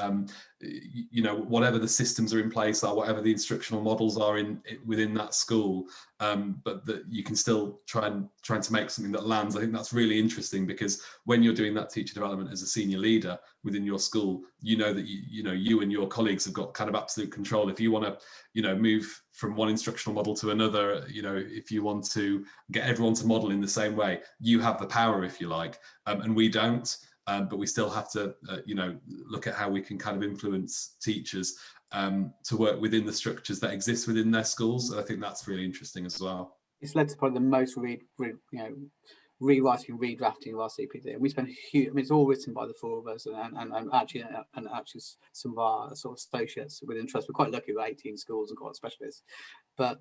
whatever the systems are in place, or whatever the instructional models are within that school, but that you can still trying to make something that lands. I think that's really interesting, because when you're doing that teacher development as a senior leader within your school, that you and your colleagues have got kind of absolute control. If you want to move from one instructional model to another, if you want to get everyone to model in the same way, you have the power, if you like, and we don't. But we still have to, look at how we can kind of influence teachers to work within the structures that exist within their schools. And I think that's really interesting as well. it's led to probably the most rewriting, redrafting of our CPD, and we spend a huge. I mean, it's all written by the four of us, and actually some of our sort of associates within trust. We're quite lucky with 18 schools and quite specialists, but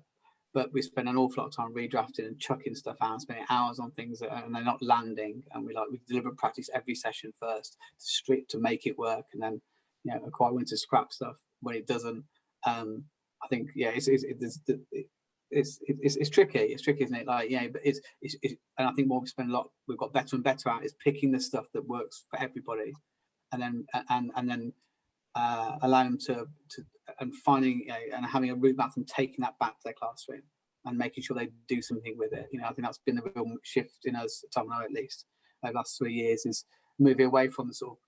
we spend an awful lot of time redrafting and chucking stuff out, spending hours on things and they're not landing, and we deliberate practice every session first to make it work, and then are quite willing to scrap stuff when it doesn't. I think it's tricky. It's tricky, isn't it? But it's and I think what we've got better and better at is picking the stuff that works for everybody, and then allowing them to and finding and having a roadmap and taking that back to their classroom and making sure they do something with it. I think that's been the real shift in us, Tom and I at least, over the last 3 years, is moving away from the sort of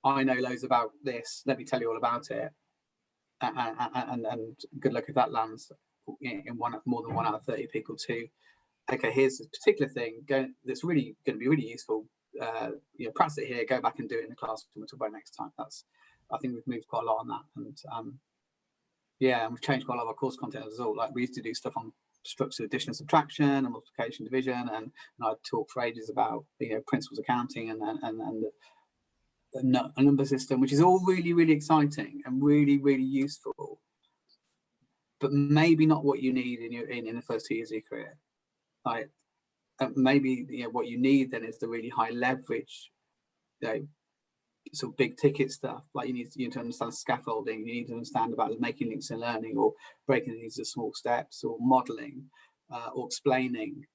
I know loads about this, let me tell you all about it, and good luck if that lands in more than 1 out of 30 people, to okay, here's a particular thing that's really going to be really useful. Practice it here, go back and do it in the class, and we'll talk about it next time. I think we've moved quite a lot on that, and and we've changed quite a lot of our course content as well. Like we used to do stuff on structured addition and subtraction and multiplication, division, and I'd talk for ages about principles of counting and a number system, which is all really, really exciting and really, really useful, but maybe not what you need in the first 2 years of your career. Like maybe what you need then is the really high leverage, sort of big ticket stuff. Like you need to understand scaffolding, you need to understand about making links in learning, or breaking these into small steps, or modelling, or explaining,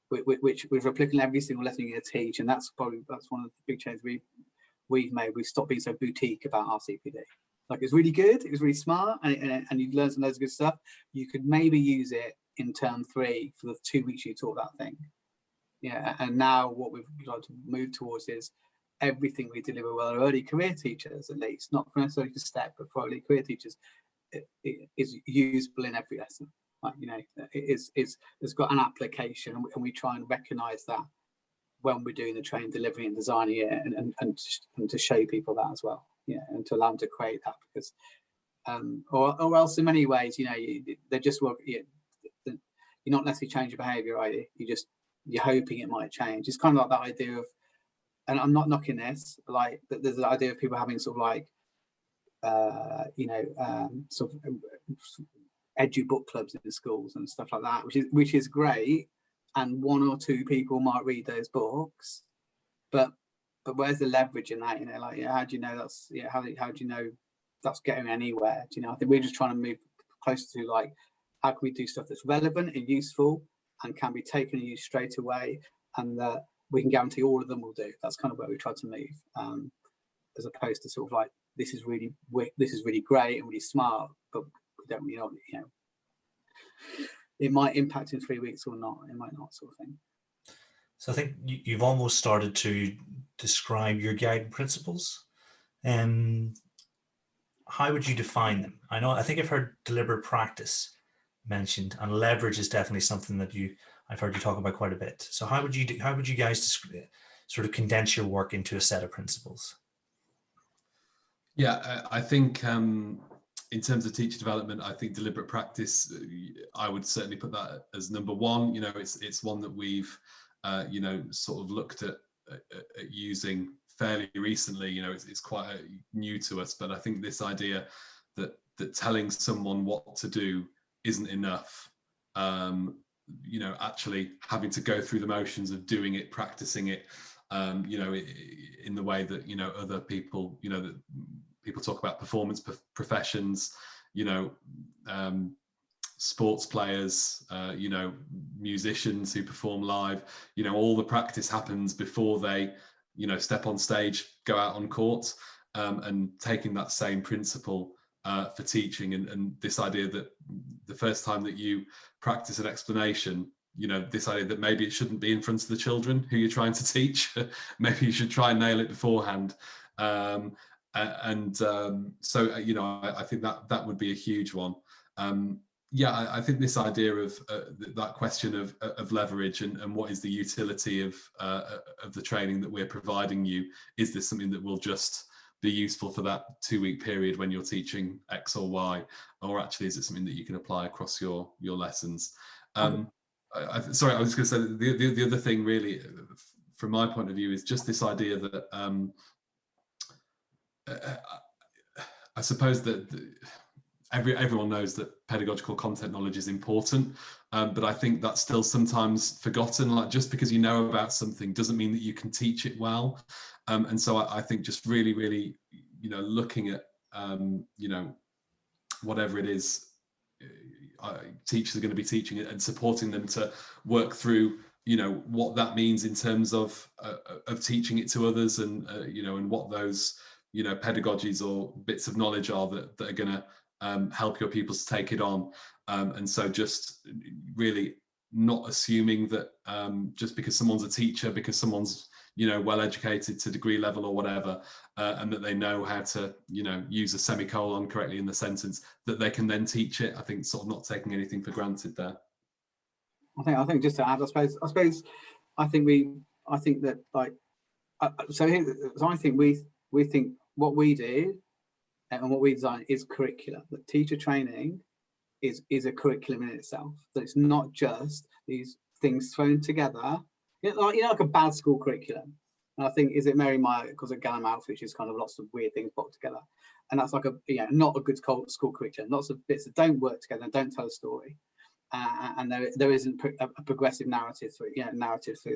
which we're applicable every single lesson you're going to teach. And that's one of the big changes we've made. We've stopped being so boutique about our CPD. Like it's really good, it was really smart, and you've learned some loads of good stuff. You could maybe use it in term 3 for the 2 weeks you taught that thing. And now what we've got to move towards is everything we deliver with our early career teachers, at least, not necessarily for STEP, but for early career teachers, it is usable in every lesson. Like, it's got an application, and we try and recognise that when we're doing the training, delivery, and designing it, and to show people that as well, and to allow them to create that, because or else in many ways, they just work. You're not necessarily changing behaviour, are you? You're hoping it might change. It's kind of like that idea of, and I'm not knocking this, but like there's the idea of people having sort of like sort of edu book clubs in schools and stuff like that, which is great, and 1 or 2 people might read those books, but where's the leverage in that? How do you know that's how do you know that's getting anywhere? I think we're just trying to move closer to like, how can we do stuff that's relevant and useful and can be taken and used straight away, and that we can guarantee all of them will do. That's kind of where we try to move, as opposed to sort of like, this is really great and really smart, but we don't it might impact in 3 weeks or not, it might not, sort of thing. So I think you've almost started to describe your guiding principles. How would you define them? I think I've heard deliberate practice mentioned, and leverage is definitely something that I've heard you talk about quite a bit. So how would you guys sort of condense your work into a set of principles? Yeah, I think in terms of teacher development, I think deliberate practice, I would certainly put that as number 1. It's one that we've sort of looked at using fairly recently. It's quite new to us, but I think this idea that telling someone what to do isn't enough. Actually having to go through the motions of doing it, practicing it, in the way that other people, that people talk about performance professions, sports players, musicians who perform live. All the practice happens before they step on stage, go out on court, and taking that same principle for teaching, and this idea that the first time that you practice an explanation, this idea that maybe it shouldn't be in front of the children who you're trying to teach. Maybe you should try and nail it beforehand. So I think that would be a huge one. I think this idea of that question of leverage and what is the utility of the training that we're providing you. Is this something that will just be useful for that 2-week period when you're teaching X or Y, or actually is it something that you can apply across your lessons? Sorry, I was going to say the other thing really, from my point of view, is just this idea that I suppose that everyone knows that pedagogical content knowledge is important, but I think that's still sometimes forgotten. Like, just because you know about something doesn't mean that you can teach it well. And so I think just really, looking at, whatever it is teachers are going to be teaching it and supporting them to work through, what that means in terms of teaching it to others, and and what those pedagogies or bits of knowledge are that are going to help your pupils to take it on. And so just really not assuming that just because someone's a teacher, because someone's well educated to degree level or whatever, and that they know how to use a semicolon correctly in the sentence, that they can then teach it. I think sort of not taking anything for granted there. I think just to add, I think that like I think we think what we do and what we design is curriculum. That teacher training is a curriculum in itself. That it's not just these things thrown together, like a bad school curriculum. And I think, is it Mary Meyer calls it Gallimouth, which is kind of lots of weird things put together, and that's like not a good school curriculum. Lots of bits that don't work together and don't tell a story, and there isn't a progressive narrative through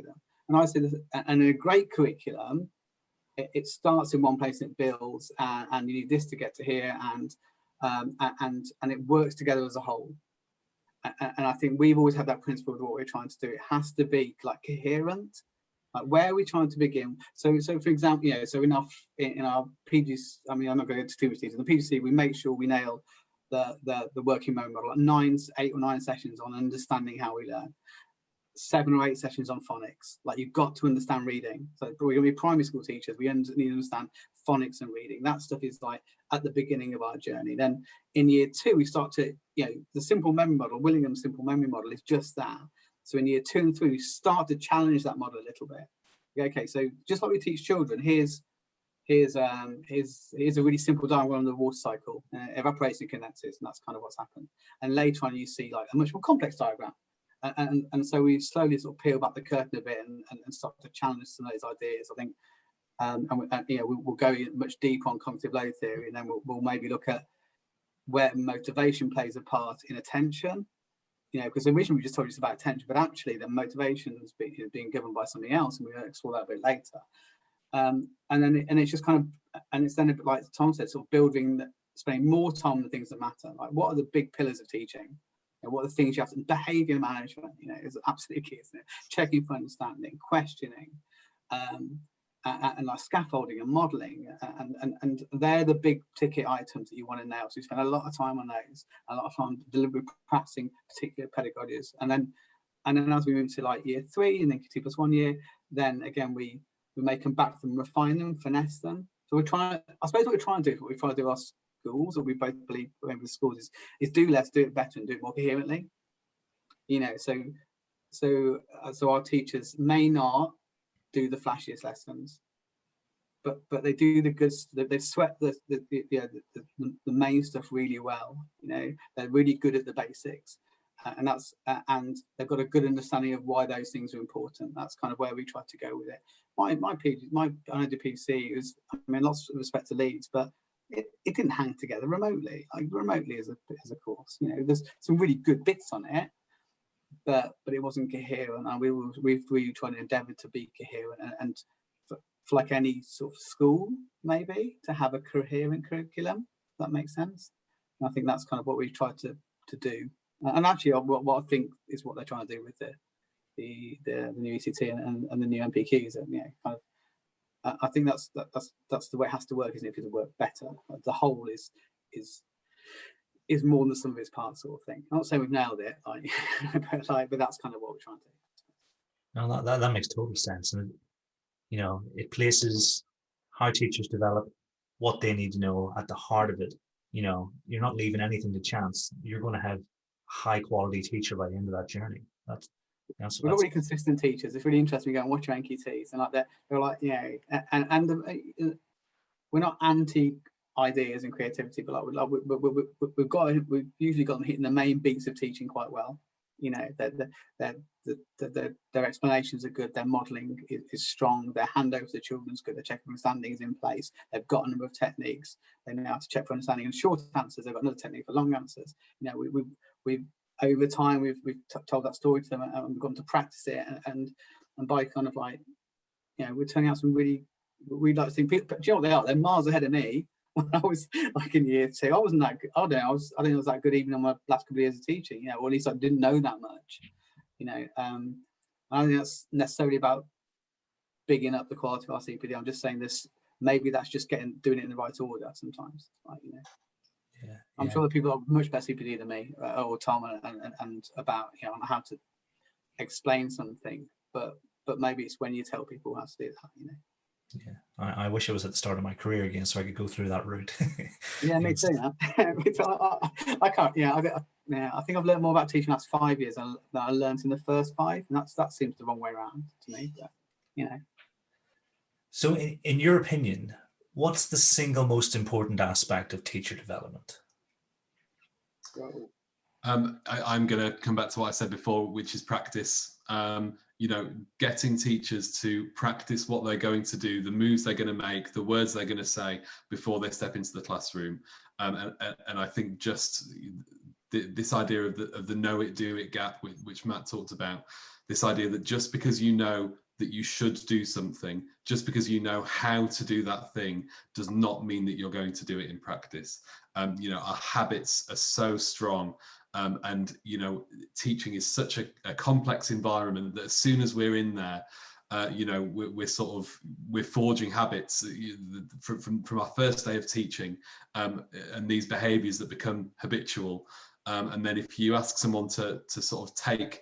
them. And I say that, and a great curriculum, it starts in one place and it builds, and you need this to get to here, and it works together as a whole. And I think we've always had that principle of what we're trying to do. It has to be like coherent. Like, where are we trying to begin? So for example, so in our PGC, I mean, I'm not going to get into too much detail. In the PGC, we make sure we nail the working memory model, like 8 or 9 sessions on understanding how we learn. 7 or 8 sessions on phonics. Like, you've got to understand reading. So we're going to be primary school teachers. We need to understand phonics and reading. That stuff is like at the beginning of our journey. Then in year 2, we start to, the simple memory model, Willingham's simple memory model is just that. So in year 2 and 3, we start to challenge that model a little bit. Okay, so just like we teach children, here's a really simple diagram of the water cycle. Evaporates and condenses, and that's kind of what's happened. And later on, you see like a much more complex diagram. And so we slowly sort of peel back the curtain a bit and start to challenge some of those ideas. I think, we'll go much deeper on cognitive load theory, and then we'll maybe look at where motivation plays a part in attention. Because originally we just told you about attention, but actually the motivation is being given by something else, and we'll explore that a bit later. And it's just kind of, and it's then a bit like Tom said, sort of spending more time on the things that matter. Like, what are the big pillars of teaching? What are the things you have to, behaviour management, is absolutely key, isn't it? Checking for understanding, questioning, and like scaffolding and modelling, and they're the big ticket items that you want to nail. So we spend a lot of time on those, a lot of time deliberately practicing particular pedagogies, and then as we move to like year 3 and then 2+1 year, then again we may come back to them, refine them, finesse them. So we're trying. I suppose what we're trying to do, our schools, or we both believe with schools, is do less, do it better, and do it more coherently. So our teachers may not do the flashiest lessons, but they do the good. They sweat the main stuff really well. They're really good at the basics, and they've got a good understanding of why those things are important. That's kind of where we try to go with it. I know the PGC is, lots of respect to Leeds, but it didn't hang together remotely. As a course, there's some really good bits on it, but it wasn't coherent. And we trying to endeavour to be coherent, and for like any sort of school, maybe to have a coherent curriculum. If that makes sense. And I think that's kind of what we try to do. And actually, what I think is what they're trying to do with the new ECT and the new MPQs, and kind of. I think that's the way it has to work, isn't it? If it work better, the whole is more than the sum of its parts, sort of thing. I'm not saying we've nailed it, but that's kind of what we're trying to do. No, that makes total sense, and it places how teachers develop, what they need to know at the heart of it. You're not leaving anything to chance. You're going to have a high quality teacher by the end of that journey. We've got really consistent teachers. It's really interesting. You go and watch your NQTs, and like they're like, and not anti ideas and creativity, but like we've usually got them hitting the main beats of teaching quite well. You know, their explanations are good, their modelling is strong, their handover to the children's good, their check for understanding is in place, they've got a number of techniques, they know how to check for understanding and short answers, they've got another technique for long answers. You know, we've over time we've told that story to them and we've gone to practice it, and by kind of like, you know, we're turning out some really like to think people, but you know what they are, they're miles ahead of me. When I was like in year 2, I wasn't that good. I don't know, I think I was that good even on my last couple of years of teaching, you know, or at least I didn't know that much, you know. I don't think that's necessarily about bigging up the quality of our CPD. I'm just saying this, maybe that's just doing it in the right order sometimes, like, you know. Yeah, I'm sure that people are much better CPD than me or Tom and about, you know, on how to explain something, but maybe it's when you tell people how to do that, you know. Yeah, I wish I was at the start of my career again so I could go through that route. Yeah, me too. I can't. Yeah, I think I've learned more about teaching the last 5 years than I learned in the first 5, and that seems the wrong way around to me. But you know. So, in your opinion, what's the single most important aspect of teacher development? I'm going to come back to what I said before, which is practice. You know, getting teachers to practice what they're going to do, the moves they're going to make, the words they're going to say before they step into the classroom. And I think just this idea of the know it, do it gap, which Matt talked about, this idea that just because you know that you should do something, just because you know how to do that thing, does not mean that you're going to do it in practice. You know, our habits are so strong. And you know, teaching is such a complex environment that as soon as we're in there, you know, we're forging habits from our first day of teaching, and these behaviours that become habitual. And then if you ask someone to sort of take,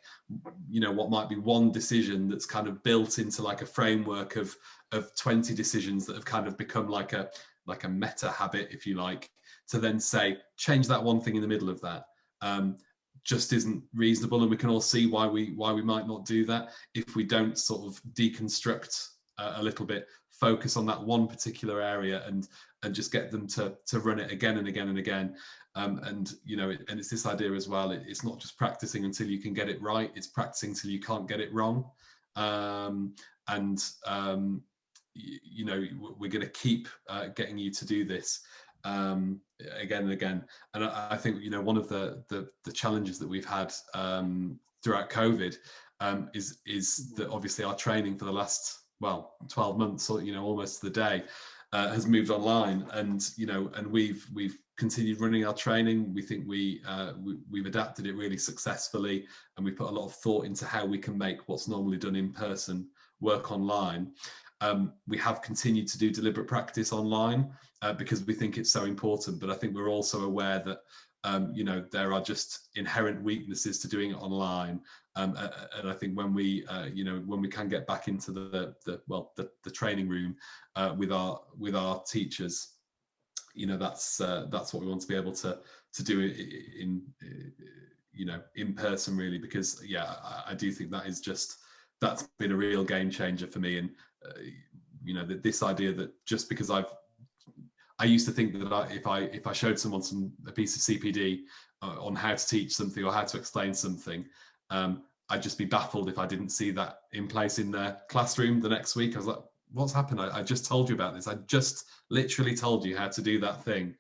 you know, what might be one decision that's kind of built into like a framework of 20 decisions that have kind of become like a meta habit, if you like, to then say change that one thing in the middle of that. Just isn't reasonable, and we can all see why we might not do that if we don't sort of deconstruct a little bit, focus on that one particular area, and just get them to run it again and again and again. And you know, and it's this idea as well. It's not just practicing until you can get it right; it's practicing till you can't get it wrong. You know, we're going to keep getting you to do this. Again and again, and I think, you know, one of the challenges that we've had throughout COVID is that obviously our training for the last 12 months, or, you know, almost to the day, has moved online, and you know, and we've continued running our training. We think we've adapted it really successfully, and we put a lot of thought into how we can make what's normally done in person work online. We have continued to do deliberate practice online because we think it's so important, but I think we're also aware that you know, there are just inherent weaknesses to doing it online, and I think when we you know, when we can get back into the training room with our teachers, you know, that's what we want to be able to do in you know, in person, really, because yeah, I do think that's been a real game changer for me. And you know, that this idea that just because I used to think that if I showed someone a piece of CPD on how to teach something or how to explain something, I'd just be baffled if I didn't see that in place in their classroom the next week. I was like, what's happened? I just told you about this. I just literally told you how to do that thing.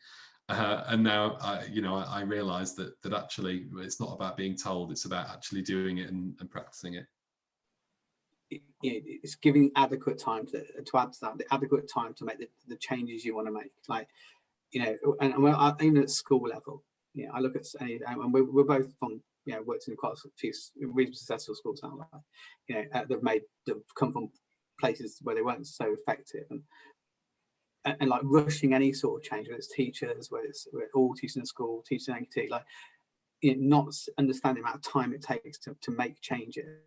And now, you know, I realised that actually it's not about being told; it's about actually doing it and practicing it. It's giving adequate time to add to that, the adequate time to make the changes you want to make. Like, you know, and even at school level, you know, I look at, and we're both from, you know, worked in quite a few really successful schools now, like, you know, that come from places where they weren't so effective, and like rushing any sort of change, whether it's teachers, whether it's all teaching in school, teaching AT, like, you know, not understanding the amount of time it takes to make changes.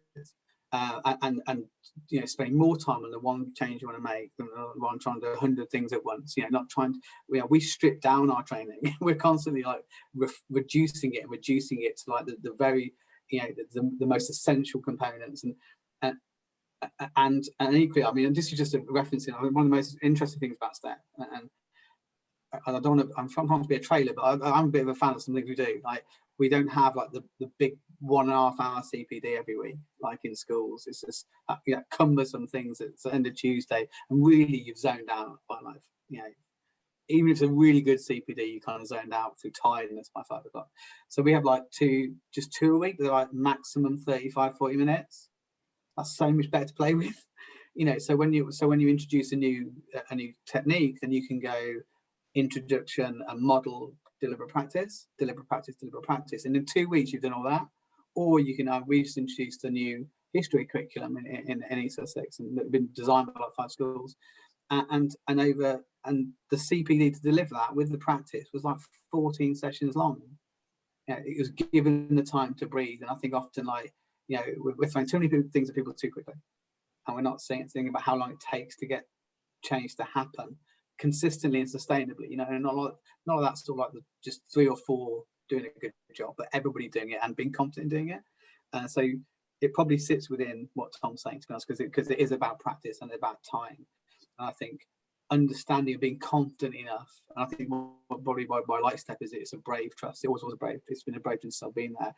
And you know, spending more time on the one change you want to make than the one trying to do 100 things at once. You know, not trying to, you know, we strip down our training. We're constantly like reducing it to like the very, you know, the most essential components, and and equally, I mean, this is just a referencing. I mean, one of the most interesting things about STEP, and I don't want to, I'm trying to be a trailer, but I'm a bit of a fan of some things we do. Like, we don't have like the big 1.5 hour CPD every week, like in schools. It's just cumbersome things at the end of Tuesday, and really you've zoned out by like, even if it's a really good CPD, you kind of zoned out through tiredness by 5 o'clock. So we have like just two a week. They're like maximum 35-40 minutes. That's so much better to play with, So when you introduce a new technique, then you can go introduction and model, deliberate practice, and in 2 weeks you've done all that. Or you can we just introduced a new history curriculum in East Sussex, and it's been designed by like 5 schools, and the CPD to deliver that with the practice was like 14 sessions long. It was given the time to breathe, and I think often we're throwing too many things at people too quickly, and we're not thinking about how long it takes to get change to happen consistently and sustainably. And not a lot of that's sort of like just 3 or 4 doing a good job, but everybody doing it and being confident in doing it. So it probably sits within what Tom's saying, to be honest, because it is about practice and about time. And I think understanding and being confident enough, and I think what probably why I like STEP is it's a brave trust. It always was a brave. It's been a brave since I've been there.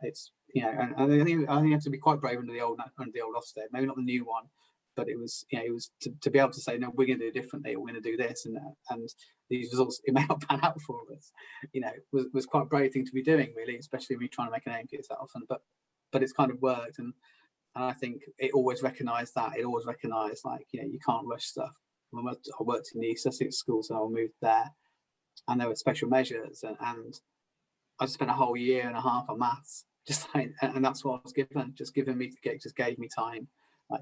It's and I think you have to be quite brave under the old Ofsted. Maybe not the new one, but it was to be able to say, no, we're going to do it differently, or we're going to do this, and these results, it may not pan out for us. Was quite a brave thing to be doing, really, especially when you're trying to make a name for yourself. But it's kind of worked, and I think it always recognised that. It always recognised you can't rush stuff. I worked in the East Sussex school, so I moved there, and there were special measures, and I spent a whole year and a half on maths, and that's what I was given. Just gave me time,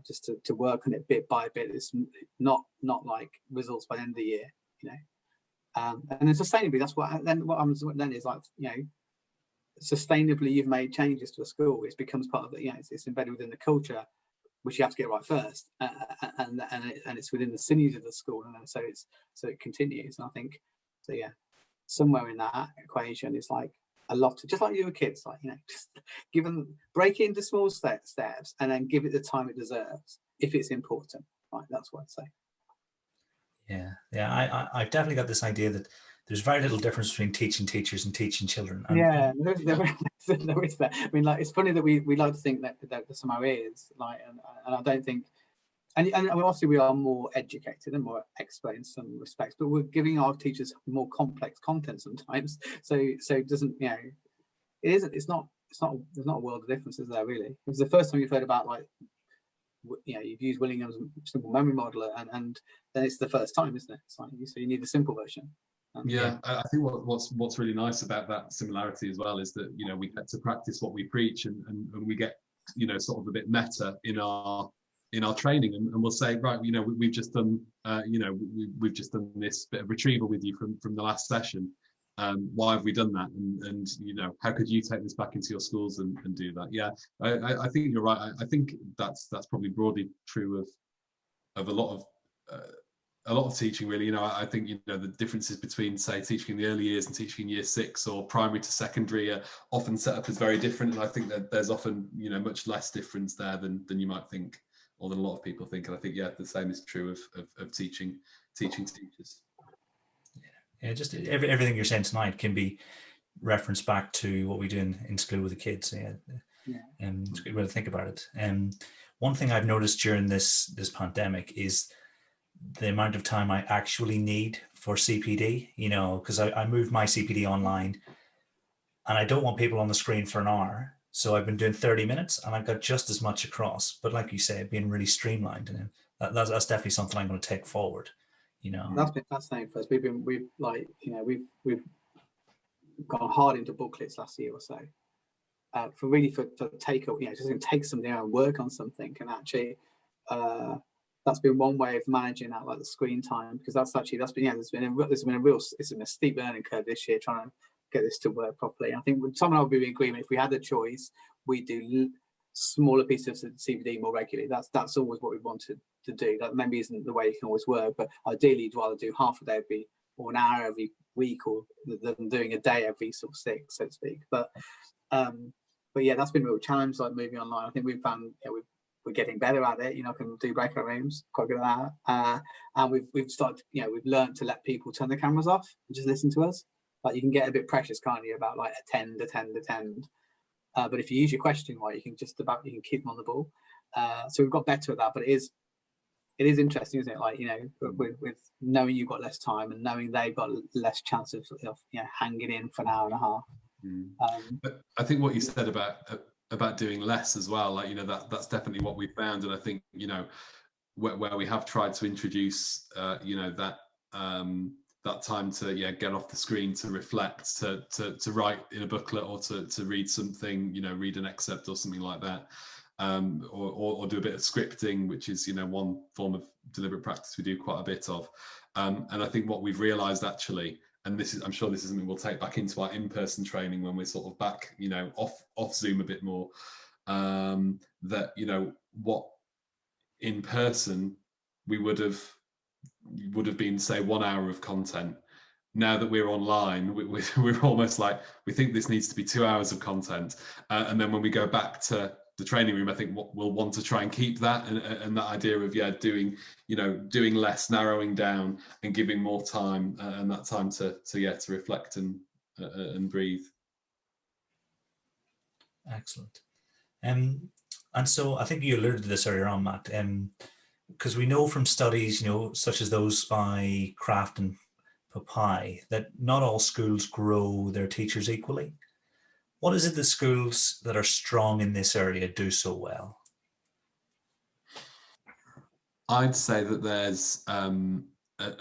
just to work on it bit by bit. It's not like results by the end of the year, and then sustainably, that's what happens then is sustainably you've made changes to a school. It becomes part of it. It's embedded within the culture, which you have to get right first, and it's within the sinews of the school, and so it continues. And I think somewhere in that equation is like a lot, just like you were kids, just break it into small steps, and then give it the time it deserves if it's important. That's what I'd say. I've definitely got this idea that there's very little difference between teaching teachers and teaching children. There is that. I mean, it's funny that we like to think that somehow is and I don't think. And obviously we are more educated and more expert in some respects, but we're giving our teachers more complex content sometimes. So it doesn't, it isn't. It's not. There's not a world of difference, is there? Really, it's the first time you've heard about you've used Willingham's simple memory model, and then it's the first time, isn't it? So you need the simple version. I think what's really nice about that similarity as well is that we get to practice what we preach, and we get sort of a bit meta in our training, and we'll say, right, we've just done we've just done this bit of retrieval with you from the last session. Why have we done that? And how could you take this back into your schools and do that? I think you're right. I think that's probably broadly true of a lot of teaching, really. I think the differences between, say, teaching in the early years and teaching in year 6 or primary to secondary are often set up as very different, and I think that there's often much less difference there than you might think, or than a lot of people think. And I think the same is true of teaching teachers. Just everything you're saying tonight can be referenced back to what we do in school with the kids. It's a good way to think about it. One thing I've noticed during this pandemic is the amount of time I actually need for CPD, because I moved my CPD online, and I don't want people on the screen for an hour. So I've been doing 30 minutes, and I've got just as much across. But like you say, being really streamlined, and that's definitely something I'm going to take forward. That's been fascinating for us. We've gone hard into booklets last year or so, for take just to take something out and work on something, and actually that's been one way of managing that, the screen time, because there's been a steep learning curve this year trying to get this to work properly. I think Tom and I would be in agreement, if we had a choice, we'd do smaller pieces of CPD more regularly. That's always what we wanted to do. That maybe isn't the way it can always work, but ideally you'd rather do half a day or an hour every week, or than doing a day every sort of 6, so to speak. But that's been a real challenge, moving online. I think we've found we're getting better at it. Can do breakout rooms, quite good at that. And we've started, we've learned to let people turn the cameras off and just listen to us. Like, you can get a bit precious, can't you, about like attend. But if you use your question right, you can keep them on the ball. So we've got better at that. But it is interesting, isn't it? Like, with knowing you've got less time and knowing they've got less chance of hanging in for an hour and a half. But I think what you said about doing less as well, like, that's definitely what we found. And I think, where we have tried to introduce, that time to get off the screen, to reflect, to write in a booklet, or to read something, read an excerpt or something like that, or do a bit of scripting, which is one form of deliberate practice we do quite a bit of. And I think what we've realized, actually, and I'm sure this is something we'll take back into our in-person training when we're sort of back off Zoom a bit more, that what in person we would have been, say, 1 hour of content. Now that we're online, we're almost like, we think this needs to be 2 hours of content. And then when we go back to the training room, I think we'll want to try and keep that, and that idea of doing less, narrowing down, and giving more time, and that time to reflect and breathe. Excellent. And so I think you alluded to this earlier on, Matt, because we know from studies, such as those by Kraft and Papai, that not all schools grow their teachers equally. What is it the schools that are strong in this area do so well? I'd say that there's a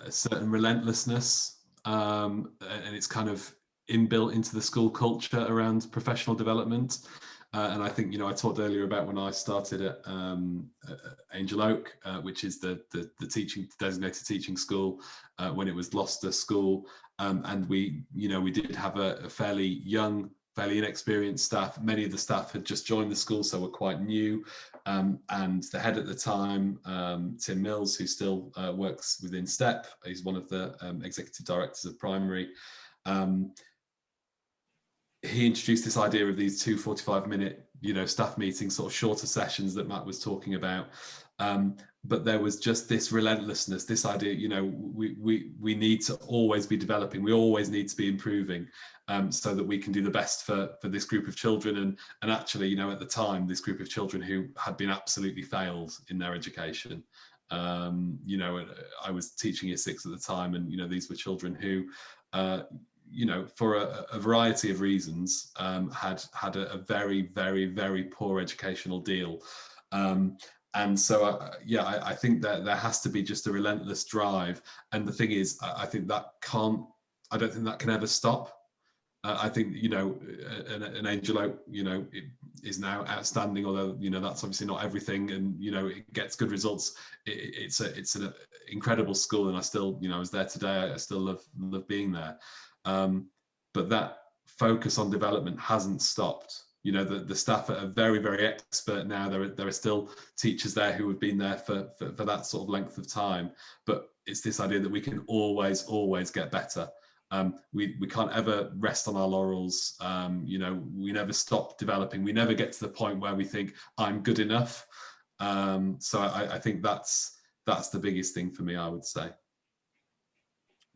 certain relentlessness, and it's kind of inbuilt into the school culture around professional development. And I think, I talked earlier about when I started at Angel Oak, which is the designated teaching school, when it was Gloucester School, and we did have a fairly young, fairly inexperienced staff. Many of the staff had just joined the school, so were quite new. And the head at the time, Tim Mills, who still works within STEP, he's one of the executive directors of primary. He introduced this idea of these 2 45-minute, staff meetings, sort of shorter sessions that Matt was talking about. But there was just this relentlessness, this idea, we need to always be developing, we always need to be improving, so that we can do the best for this group of children. And actually, at the time, this group of children who had been absolutely failed in their education. I was teaching year 6 at the time, and these were children who for a variety of reasons, had a very, very, very poor educational deal. And so, I think that there has to be just a relentless drive. And the thing is, I don't think that can ever stop. I think, an Angel Oak, it is now outstanding, although, that's obviously not everything, and, it gets good results. It's an incredible school, and I still, I was there today, I still love being there. But that focus on development hasn't stopped. The staff are very, very expert now. There are still teachers there who have been there for that sort of length of time. But it's this idea that we can always get better. We can't ever rest on our laurels. We never stop developing. We never get to the point where we think, I'm good enough. So I think that's the biggest thing for me, I would say.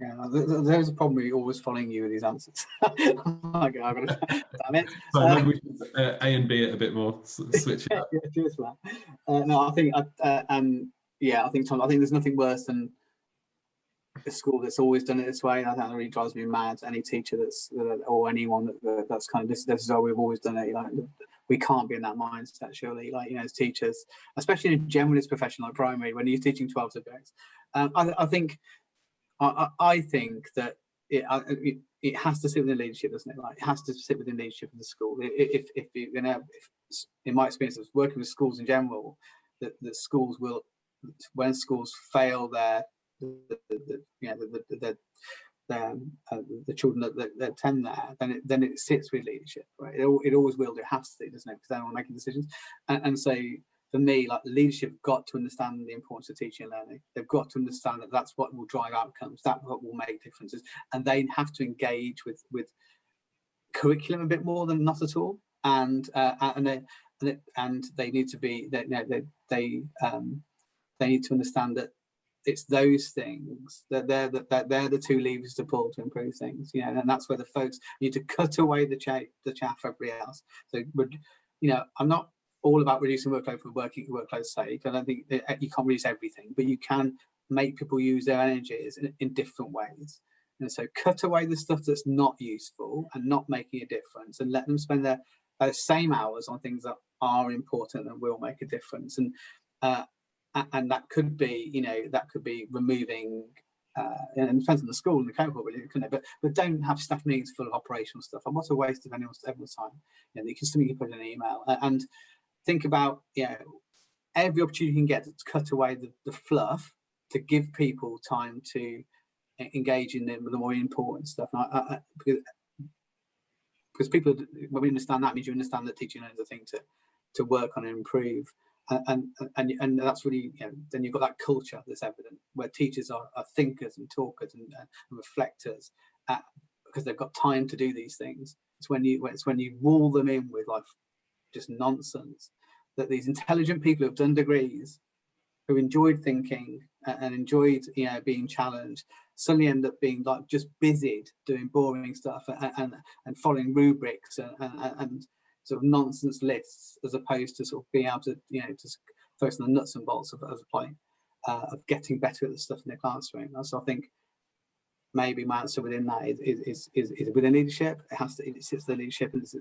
Yeah, there's a problem with always following you with these answers. I've got to, damn it. So maybe we should A and B it a bit more, switch it up. Yeah, cheers for that. No, I think, I think, Tom, I think there's nothing worse than a school that's always done it this way. I think that really drives me mad. Any teacher or anyone that's kind of this is how we've always done it. We can't be in that mindset, surely. As teachers, especially in a generalist profession like primary, when you're teaching 12 subjects, I think that it has to sit within leadership, doesn't it? It has to sit within leadership of the school. If in my experience of working with schools in general, that schools will, when schools fail the children that attend there, then it sits with leadership, right? It always will do. It has to, doesn't it? Because they're all making decisions, and so. For me, leadership got to understand the importance of teaching and learning. They've got to understand that that's what will drive outcomes. That's what will make differences, and they have to engage with curriculum a bit more than not at all. And and they need to be they need to understand that it's those things that they're the two levers to pull to improve things, and that's where the folks need to cut away the chaff for everybody else. So, I'm not all about reducing workload for workload's sake. I don't think you can't reduce everything, but you can make people use their energies in different ways. And so cut away the stuff that's not useful and not making a difference, and let them spend their same hours on things that are important and will make a difference. And that could be removing, and it depends on the school and the cohort, really, couldn't it? But don't have staff meetings full of operational stuff. And what a waste of everyone's time. You can still put in an email, and think about every opportunity you can get to cut away the fluff, to give people time to engage in the more important stuff. Because people, when we understand that, means you understand that teaching is a thing to work on and improve. And that's really, then you've got that culture that's evident, where teachers are thinkers and talkers and reflectors, because they've got time to do these things. It's when you wall them in with like just nonsense, that these intelligent people who've done degrees, who enjoyed thinking and enjoyed being challenged, suddenly end up being like just busied doing boring stuff and following rubrics and sort of nonsense lists, as opposed to sort of being able to just focus on the nuts and bolts of getting better at the stuff in the classroom. So I think maybe my answer within that is within leadership. It sits the leadership, and it's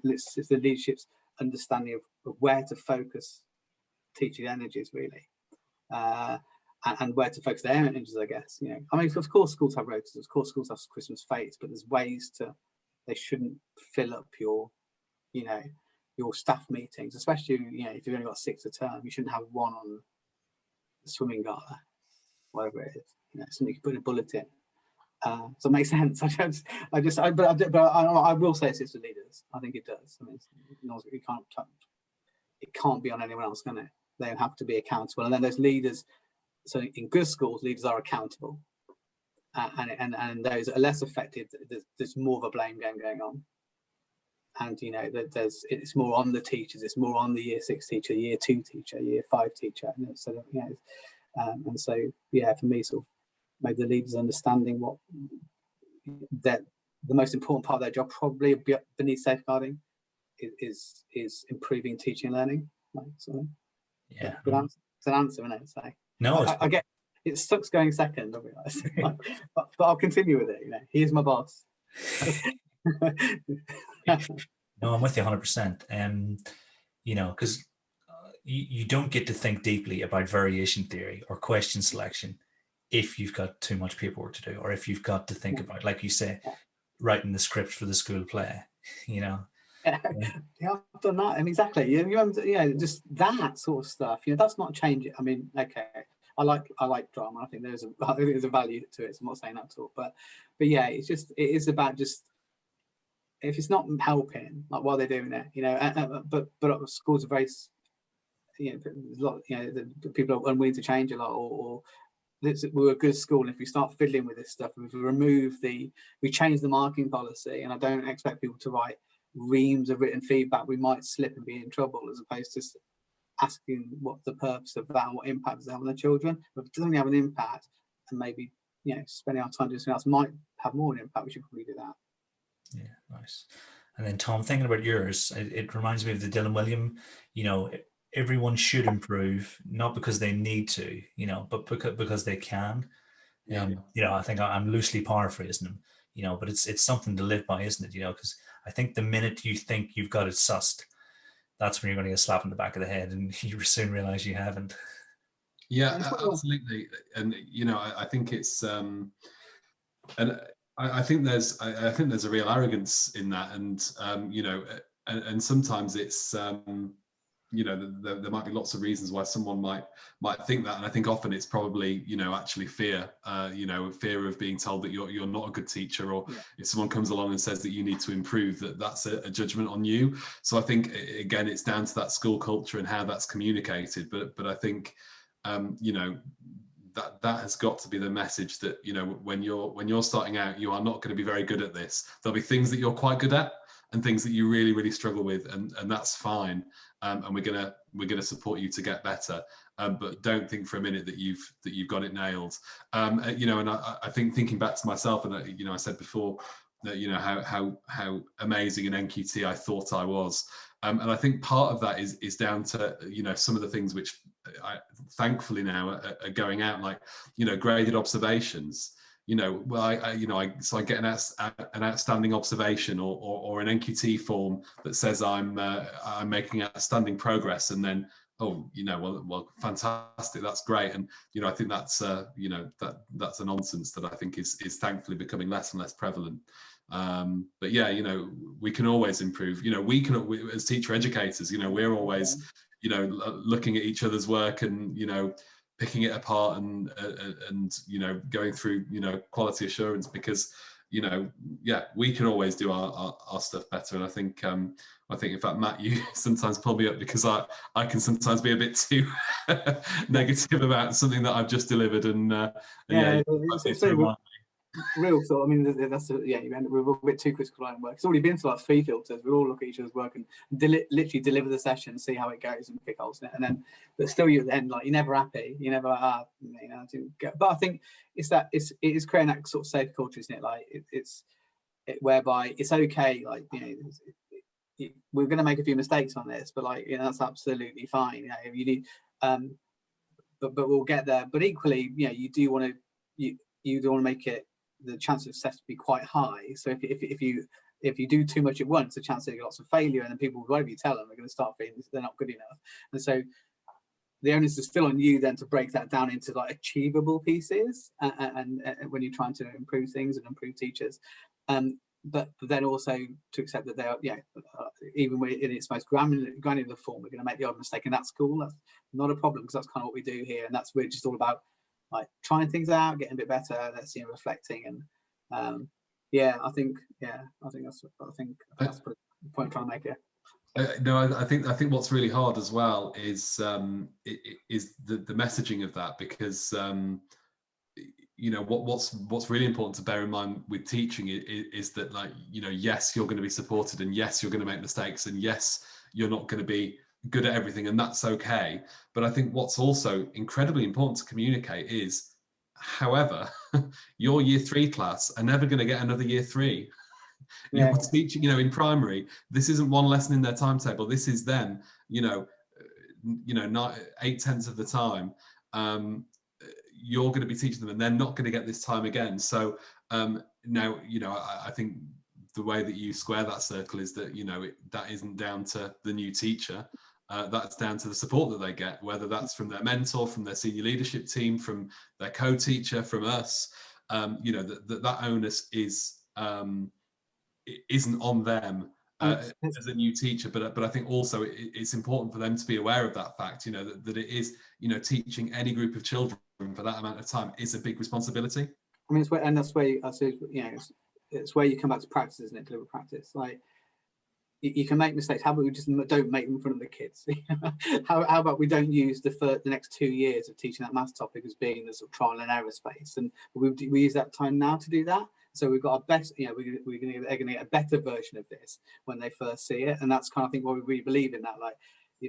the leadership's understanding of where to focus teaching energies, really. And where to focus their energies, I guess. I mean, of course schools have rotas, of course schools have Christmas fates, but there's ways they shouldn't fill up your staff meetings, especially if you've only got 6 a term. You shouldn't have one on the swimming gala, whatever it is. Something you can put in a bulletin. So it makes sense. I will say it's the leaders. I think it does. I mean, it can't be on anyone else, can it? They have to be accountable. And then there's leaders. So in good schools, leaders are accountable, and those that are less affected, there's more of a blame game going on. And it's more on the teachers. It's more on the year 6 teacher, year 2 teacher, year 5 teacher. And so for me, sort of maybe the leaders understanding what that the most important part of their job, probably beneath safeguarding, is improving teaching and learning. Yeah, it's an answer, isn't it? So no, I get it sucks going second, I realise. but I'll continue with it. He's my boss. No, I'm with you 100%. Because you don't get to think deeply about variation theory or question selection if you've got too much paperwork to do, or if you've got to think about, like you say, writing the script for the school play. Yeah, I've done that, and exactly. Just that sort of stuff. That's not changing. I mean, okay, I like drama. I think there's a value to it. So I'm not saying that at all, but yeah, it is about just, if it's not helping, like while they're doing it, but schools are very, a lot, the people are unwilling to change a lot, or we're a good school, and if we start fiddling with this stuff, if we change the marking policy, and I don't expect people to write reams of written feedback, we might slip and be in trouble, as opposed to asking what the purpose of that and what impact does it have on the children. If it doesn't have an impact, and maybe spending our time doing something else might have more an impact, we should probably do that. Yeah, nice. And then Tom, thinking about yours, it reminds me of the Dylan William, everyone should improve, not because they need to, but because they can. I think I'm loosely paraphrasing him, but it's something to live by, isn't it? Because I think the minute you think you've got it sussed, that's when you're going to get a slap in the back of the head, and you soon realize you haven't. Yeah, absolutely. And I think it's and I think there's a real arrogance in that, and and sometimes it's there might be lots of reasons why someone might think that, and I think often it's probably actually fear, fear of being told that you're not a good teacher, or if someone comes along and says that you need to improve, that's a judgment on you. So I think again it's down to that school culture and how that's communicated, but I think that has got to be the message, that when you're starting out, you are not going to be very good at this. There'll be things that you're quite good at, and things that you really, really struggle with, and that's fine. And we're gonna support you to get better. But don't think for a minute that you've got it nailed. And I think, thinking back to myself, and I said before that how amazing an NQT I thought I was. And I think part of that is down to some of the things which I thankfully now are going out, like graded observations. I get an outstanding observation or an NQT form that says I'm making outstanding progress, and then well, fantastic, that's great. And I think that's that's a nonsense that I think is thankfully becoming less and less prevalent. But yeah, we can always improve. We as teacher educators, we're always looking at each other's work and picking it apart and going through quality assurance, because we can always do our stuff better. And I think in fact, Matt, you sometimes pull me up because I can sometimes be a bit too negative about something that I've just delivered, and it's real thought. I mean, we're a bit too critical of our own work. It's already been to like 3 filters. We all look at each other's work and literally deliver the session, see how it goes, and pick holes in it. And then, but still, you at the end, like, you're never happy. You're never like, I didn't get. But I think it is creating that sort of safe culture, isn't it? Like it's whereby it's okay. Like we're going to make a few mistakes on this, but like that's absolutely fine. You need, but we'll get there. But equally, you do want to make it, the chance of success to be quite high. So if you do too much at once, the chance of lots of failure, and then people, whatever you tell them, are going to start feeling they're not good enough. And so the onus is still on you then to break that down into like achievable pieces, and when you're trying to improve things and improve teachers, but then also to accept that they are, even in its most granular form, we're going to make the odd mistake, and that's cool. That's not a problem, because that's kind of what we do here, and that's, we're just all about like trying things out, getting a bit better, reflecting, and I think that's the point I'm trying to make here. I think what's really hard as well is the messaging of that, because what's really important to bear in mind with teaching is that, like, yes, you're going to be supported, and yes, you're going to make mistakes, and yes, you're not going to be good at everything, and that's okay. But I think what's also incredibly important to communicate is, however, your year 3 class are never going to get another year 3. You're teaching, in primary, this isn't one lesson in their timetable. This is them, 8/10 of the time. You're going to be teaching them, and they're not going to get this time again. So now, I think the way that you square that circle is that, that isn't down to the new teacher. That's down to the support that they get, whether that's from their mentor, from their senior leadership team, from their co-teacher, from us. That onus isn't on them as a new teacher, but I think also it's important for them to be aware of that fact. That it is, teaching any group of children for that amount of time is a big responsibility. I mean, that's where I say, it's where you come back to practice, isn't it? Deliberate practice. Like, you can make mistakes. How about we just don't make them in front of the kids? how about we don't use the next 2 years of teaching that maths topic as being the sort of trial and error space, and we use that time now to do that. So we've got a better, they're going to get a better version of this when they first see it, and that's kind of, I think, what we really believe in, that, like,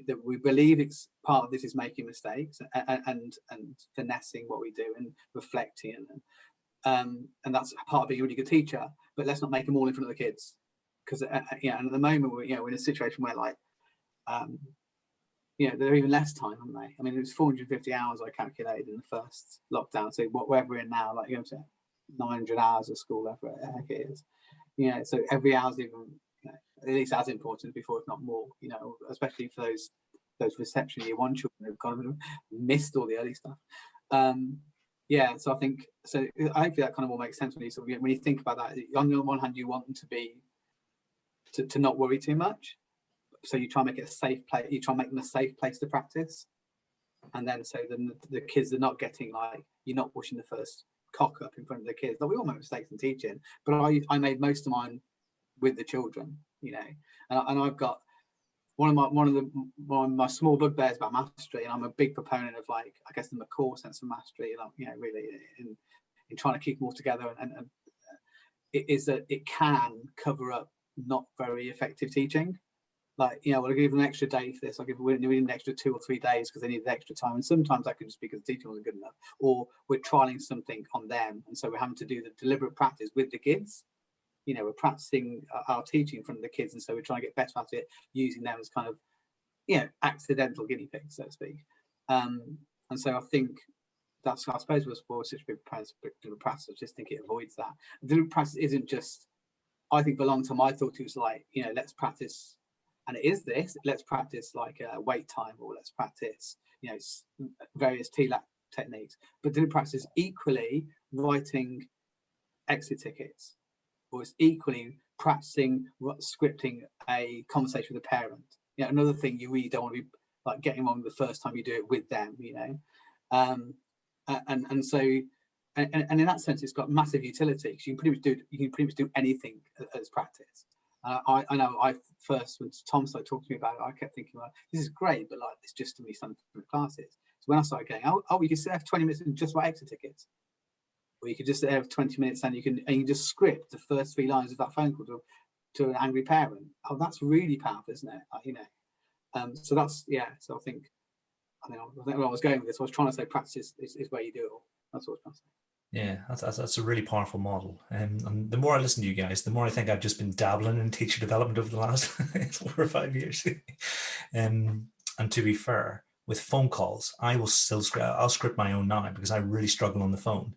that we believe it's part of this is making mistakes and finessing what we do and reflecting, and that's part of being a really good teacher. But let's not make them all in front of the kids. Because and at the moment we're in a situation where, like, they're even less time, aren't they? I mean, it was 450 hours I calculated in the first lockdown. So whatever we're in now, like, 900 hours of school, whatever the heck it is. So every hour's even at least as important as before, if not more. Especially for those reception year 1 children who've kind of missed all the early stuff. So I think, so hopefully that kind of all makes sense when you think about that. On the one hand, you want them to be to not worry too much, so you try and make it a safe place. You try and make them a safe place to practice, and then so then the kids are not getting, like, you're not pushing the first cock up in front of the kids. Like, we all make mistakes in teaching, but I made most of mine with the children, and I've got one of my small bugbears about mastery, and I'm a big proponent of, like, I guess, the McCall sense of mastery, really in trying to keep them all together, and it is that it can cover up not very effective teaching. Like, you know, well, I'll give them an extra day for this. I'll give them an extra 2 or 3 days because they need the extra time. And sometimes that could just be because the teaching wasn't good enough, or we're trialing something on them. And so we're having to do the deliberate practice with the kids. You know, we're practicing our teaching in front of the kids. And so we're trying to get better at it, using them as kind of, you know, accidental guinea pigs, so to speak. And so I think that's, I suppose, was such a big practice. I just think it avoids that. Deliberate practice isn't just, I think for a long time I thought it was like, you know, let's practice. And it is this, let's practice like wait time, or let's practice, you know, various TLAP techniques. But deliberate practice is equally writing exit tickets, or it's equally practicing scripting a conversation with a parent. You know, another thing you really don't want to be like getting wrong the first time you do it with them, you know. And so in that sense, it's got massive utility, because you can pretty much do anything as practice. I know first, when Tom started talking to me about it, I kept thinking, well, this is great, but like it's just to me something from classes. So when I started going, oh, you can sit there for 20 minutes and just write exit tickets, or you could just sit there for 20 minutes and you just script the first 3 lines of that phone call to an angry parent. Oh, that's really powerful, isn't it? You know, so that's, yeah. So I think where I was going with this, I was trying to say practice is where you do it all. That's what I was trying to say. Yeah, that's a really powerful model. And the more I listen to you guys, the more I think I've just been dabbling in teacher development over the last 4 or 5 years. And to be fair, with phone calls, I'll script my own now, because I really struggle on the phone.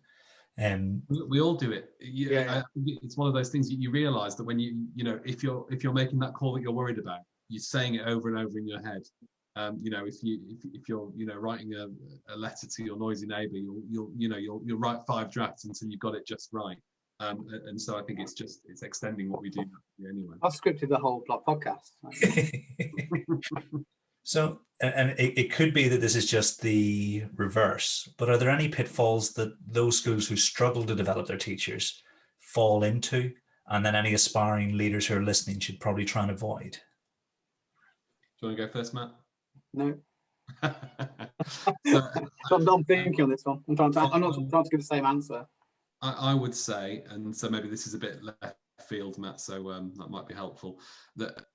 We all do it. It's one of those things that you realise that when you know, if you're making that call that you're worried about, you're saying it over and over in your head. You know, if you're you know, writing a letter to your noisy neighbour, you'll write 5 drafts until you've got it just right. And so I think it's extending what we do anyway. I've scripted the whole podcast. So, and it could be that this is just the reverse, but are there any pitfalls that those schools who struggle to develop their teachers fall into, and then any aspiring leaders who are listening should probably try and avoid? Do you want to go first, Matt? No. I'm thinking on this one. I'm not trying to give the same answer. I would say, and so maybe this is a bit left field, Matt, so that might be helpful.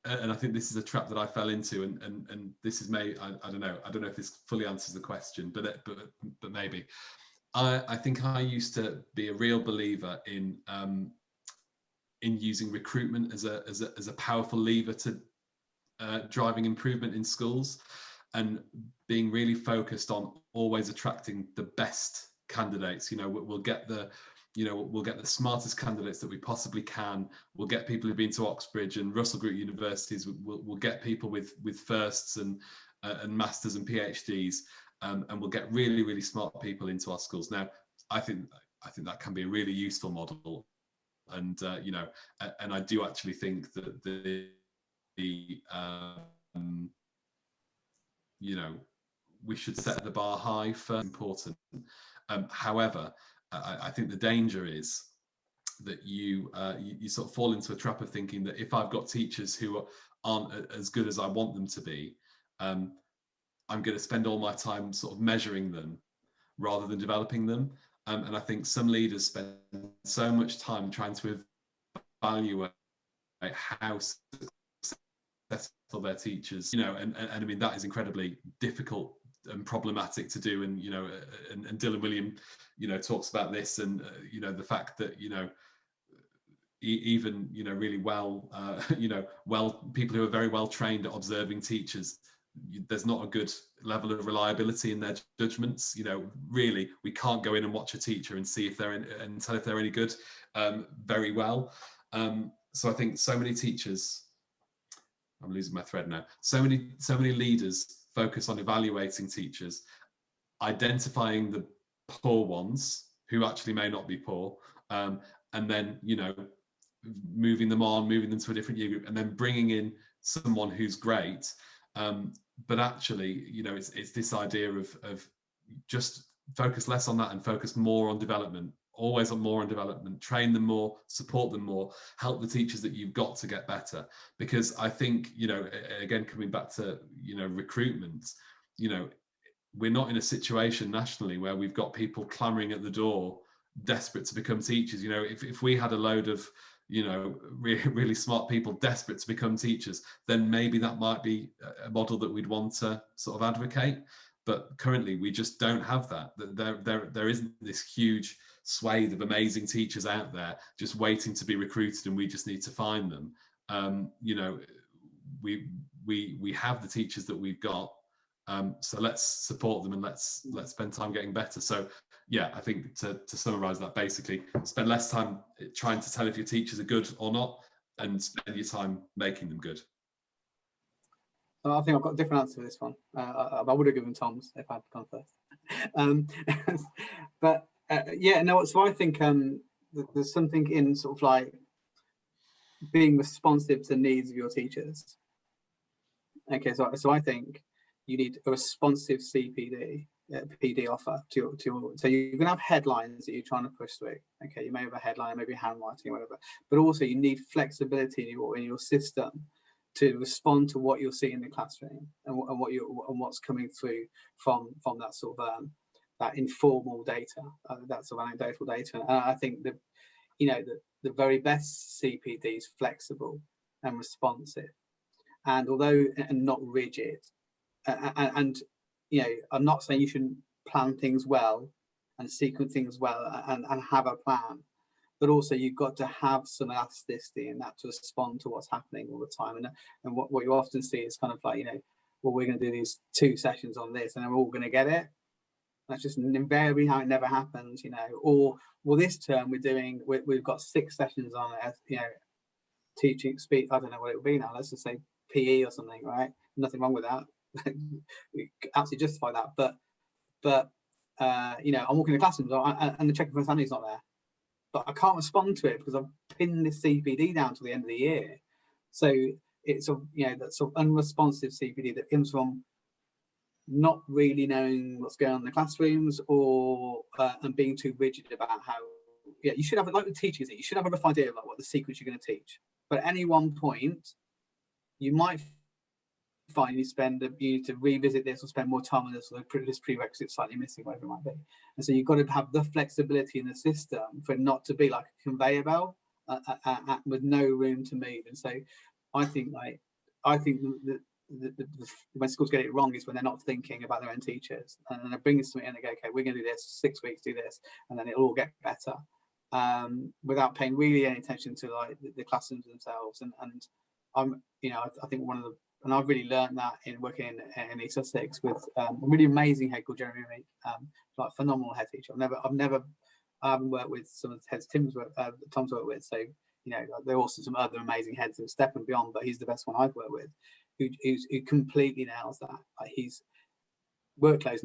And I think this is a trap that I fell into, and this is I don't know if this fully answers the question, but maybe. I think I used to be a real believer in using recruitment as a powerful lever to driving improvement in schools, and being really focused on always attracting the best candidates. You know, we'll get the smartest candidates that we possibly can. We'll get people who've been to Oxbridge and Russell Group universities. We'll get people with firsts and masters and PhDs, and we'll get really, really smart people into our schools. Now, I think that can be a really useful model, and you know, and I do actually think that you know, we should set the bar high for important. However, I think the danger is that you sort of fall into a trap of thinking that if I've got teachers who aren't as good as I want them to be, I'm going to spend all my time sort of measuring them rather than developing them. And I think some leaders spend so much time trying to evaluate how successful their teachers, you know, and I mean, that is incredibly difficult and problematic to do. And, you know, and Dylan William, you know, talks about this, and, you know, the fact that, you know, even, you know, really well, people who are very well trained at observing teachers, there's not a good level of reliability in their judgments. You know, really, we can't go in and watch a teacher and see if and tell if they're any good very well. So I think so many teachers, I'm losing my thread now. So many leaders focus on evaluating teachers, identifying the poor ones who actually may not be poor, and then, you know, moving them to a different year group, and then bringing in someone who's great. But actually, you know, it's this idea of just focus less on that and focus more on development. Always on more on development, train them more, support them more, help the teachers that you've got to get better. Because I think, you know, again, coming back to, you know, recruitment, you know, we're not in a situation nationally where we've got people clamoring at the door, desperate to become teachers. You know, if we had a load of, really smart people desperate to become teachers, then maybe that might be a model that we'd want to sort of advocate. But currently we just don't have that. There isn't this huge swathe of amazing teachers out there just waiting to be recruited, and we just need to find them. We have the teachers that we've got, so let's support them and let's spend time getting better. So yeah, I think to summarize that, basically spend less time trying to tell if your teachers are good or not, and spend your time making them good. I think I've got a different answer for this one. I would have given Tom's if I'd gone first. But yeah, no. So I think there's something in sort of like being responsive to the needs of your teachers. Okay, so I think you need a responsive PD offer to your. So you're going to have headlines that you're trying to push through. Okay, you may have a headline, maybe handwriting, whatever. But also you need flexibility in your system to respond to what you're seeing in the classroom and what's coming through from that sort of that informal data, that sort of anecdotal data. And I think that the very best CPD is flexible and responsive, and not rigid. And I'm not saying you shouldn't plan things well and sequence things well and have a plan, but also you've got to have some elasticity in that to respond to what's happening all the time. And what you often see is kind of like, well, we're going to do these 2 sessions on this and then we're all going to get it. That's just invariably how it never happens, Or, well, this term we've got 6 sessions on it, teaching speech. I don't know what it would be now. Let's just say PE or something, right? Nothing wrong with that. We absolutely justify that. But I'm walking in the classroom and the checking for understanding is not there. But I can't respond to it because I've pinned this CPD down to the end of the year. So it's that sort of unresponsive CPD that comes from not really knowing what's going on in the classrooms, or and being too rigid about how. Yeah, you should have, like the teachers, you should have a rough idea of like what the sequence you're going to teach. But at any one point, you might find you need to revisit this or spend more time on this, or this prerequisite slightly missing, whatever it might be. And so you've got to have the flexibility in the system for it not to be like a conveyor belt with no room to move. And so I think when schools get it wrong is when they're not thinking about their own teachers, and they're bringing something in and they go, okay, we're going to do this 6 weeks, do this, and then it'll all get better, without paying really any attention to like the classrooms themselves. And I think and I've really learned that in working in East Sussex with a really amazing head called Jeremy, like phenomenal head teacher. I haven't worked with some of the heads Tom's worked with, so there are also some other amazing heads that step and beyond, but he's the best one I've worked with, who completely nails that. Like his workload,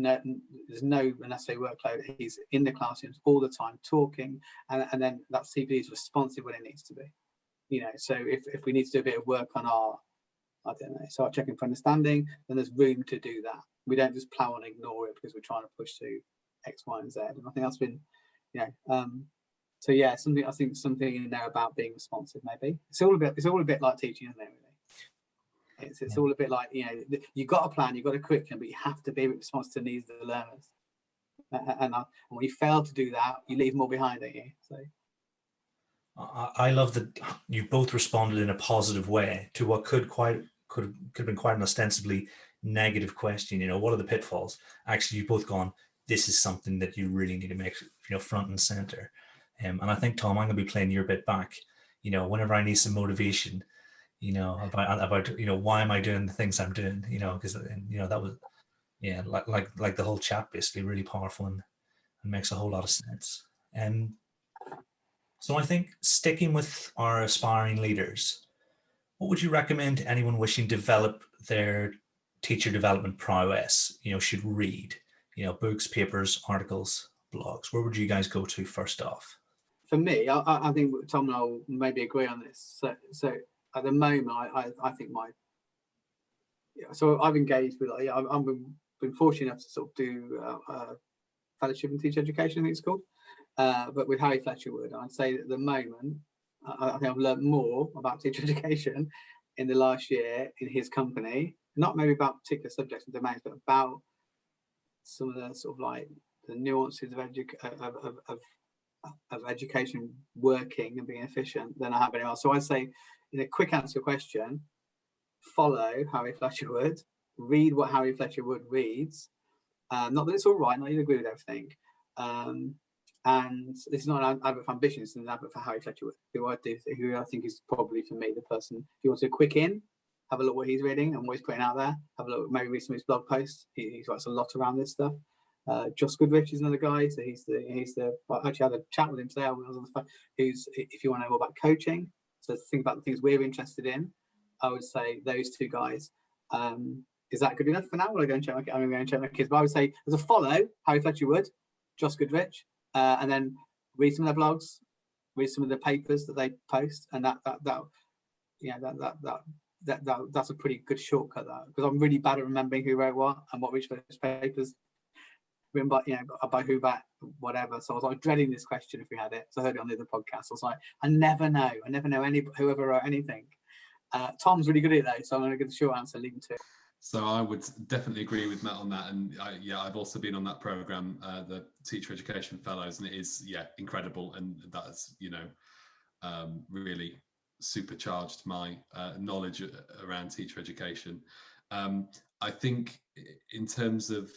there's no unnecessary workload. He's in the classrooms all the time talking, and then that CPD is responsive when it needs to be. So if we need to do a bit of work on our checking for understanding, then there's room to do that. We don't just plow and ignore it because we're trying to push through X, Y, and Z. And I think that's been, so yeah, something in there about being responsive. Maybe it's all a bit like teaching, isn't it? Really, it's all a bit like you've got a plan, you've got a curriculum, but you have to be responsive to the needs of the learners. And when you fail to do that, you leave more behind, don't you? So. I love that you both responded in a positive way to what could have been quite an ostensibly negative question. What are the pitfalls? Actually, you've both gone, this is something that you really need to make front and center. And I think, Tom, I'm going to be playing your bit back. Whenever I need some motivation, about why am I doing the things I'm doing? Because that was like the whole chat, basically really powerful and makes a whole lot of sense. So I think, sticking with our aspiring leaders, what would you recommend to anyone wishing to develop their teacher development prowess, should read? Books, papers, articles, blogs. Where would you guys go to first off? For me, I think Tom and I will maybe agree on this. So at the moment, I think so I've engaged with, I've been fortunate enough to sort of do fellowship in teacher education, I think it's called. But with Harry Fletcherwood, I'd say that at the moment, I think I've learned more about teacher education in the last year in his company, not maybe about particular subjects and domains, but about some of the sort of like the nuances of of education working and being efficient than I have anywhere else. So I'd say, in a quick answer to your question, follow Harry Fletcher Wood, read what Harry Fletcher Wood reads. Not that it's all right, not that you agree with everything. And this is not an advert for ambition, it's an advert for Harry Fletcher Wood, who I think is probably, for me, the person, if you want to quick in, have a look what he's reading and what he's putting out there, have a look, maybe read some of his blog posts. He writes a lot around this stuff. Josh Goodrich is another guy, so he's the I actually had a chat with him today when I was on the phone, who's, if you want to know more about coaching, so think about the things we're interested in, I would say those two guys. Is that good enough for now? I'm going to check my kids, but I would say as a follow, Harry Fletcher Wood, Josh Goodrich, and then read some of their blogs, read some of the papers that they post, and that's a pretty good shortcut, that, because I'm really bad at remembering who wrote what and what which papers written by, by who, by whatever. So I was like dreading this question if we had it. So I heard it on the other podcast. I was like, I never know whoever wrote anything. Tom's really good at it though, so I'm going to give the short answer, leave him to it. So I would definitely agree with Matt on that, and I've also been on that program, the Teacher Education Fellows, and it is incredible, and that's really supercharged my knowledge around teacher education. I think in terms of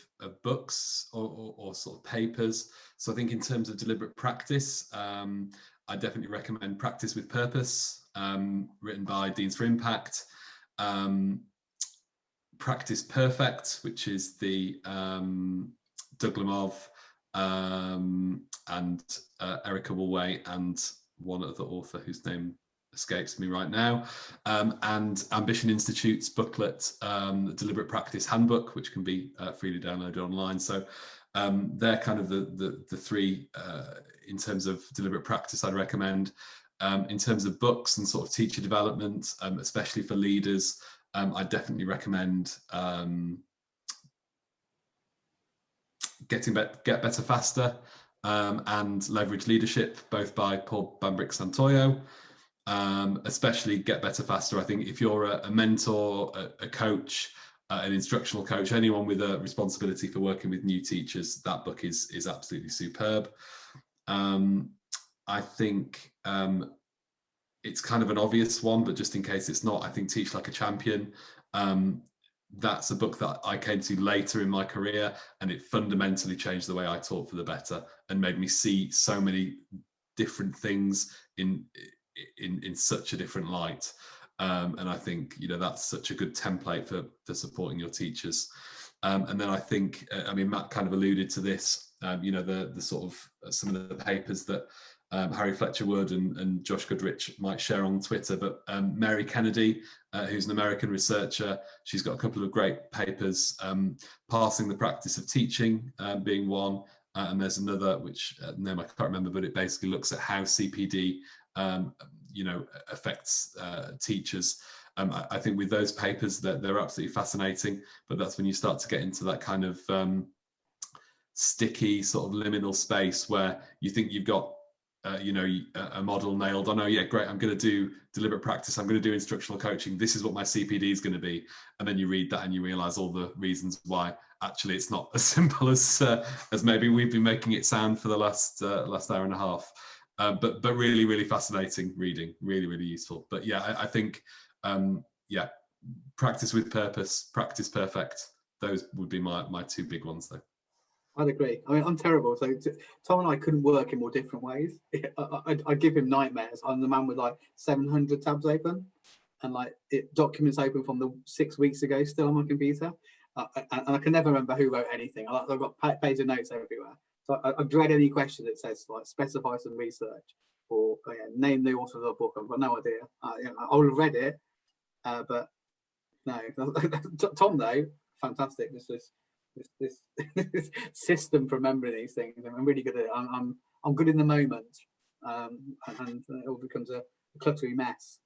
books or sort of papers, so I think in terms of deliberate practice, I definitely recommend Practice with Purpose, written by Deans for Impact. Practice Perfect, which is the Doug Lemov and Erica Woolway and one other author whose name escapes me right now, and Ambition Institute's booklet, the Deliberate Practice Handbook, which can be freely downloaded online. So they're kind of the three in terms of deliberate practice I'd recommend. In terms of books and sort of teacher development, especially for leaders, I definitely recommend Get Better Faster and Leverage Leadership, both by Paul Bambrick-Santoyo. Especially Get Better Faster. I think if you're a mentor, a coach, an instructional coach, anyone with a responsibility for working with new teachers, that book is absolutely superb. I think it's kind of an obvious one, but just in case it's not, I think Teach Like a Champion. That's a book that I came to later in my career, and it fundamentally changed the way I taught for the better and made me see so many different things in such a different light. And I think, that's such a good template for supporting your teachers. And then I think, Matt kind of alluded to this, the sort of some of the papers that Harry Fletcher Wood and Josh Goodrich might share on Twitter, but Mary Kennedy, who's an American researcher, she's got a couple of great papers, Passing the Practice of Teaching being one, and there's another which name I can't remember, but it basically looks at how CPD affects teachers. I think with those papers that they're absolutely fascinating, but that's when you start to get into that kind of sticky sort of liminal space where you think you've got a model nailed on. Oh yeah, great, I'm going to do deliberate practice, I'm going to do instructional coaching, this is what my CPD is going to be, and then you read that and you realize all the reasons why actually it's not as simple as maybe we've been making it sound for the last hour and a half. But really, really fascinating reading, really, really useful. But yeah, I think Practice with Purpose, Practice Perfect, those would be my two big ones though. I'd agree. I'm terrible. So Tom and I couldn't work in more different ways. I give him nightmares. I'm the man with like 700 tabs open and documents open from the 6 weeks ago still on my computer. And I can never remember who wrote anything. I've got pages of notes everywhere. So I dread any question that says specify some research or name the author of the book. I've got no idea. I would have read it, but no. Tom though, fantastic. This system for remembering these things. I'm really good at it. I'm good in the moment, and it all becomes a cluttery mess.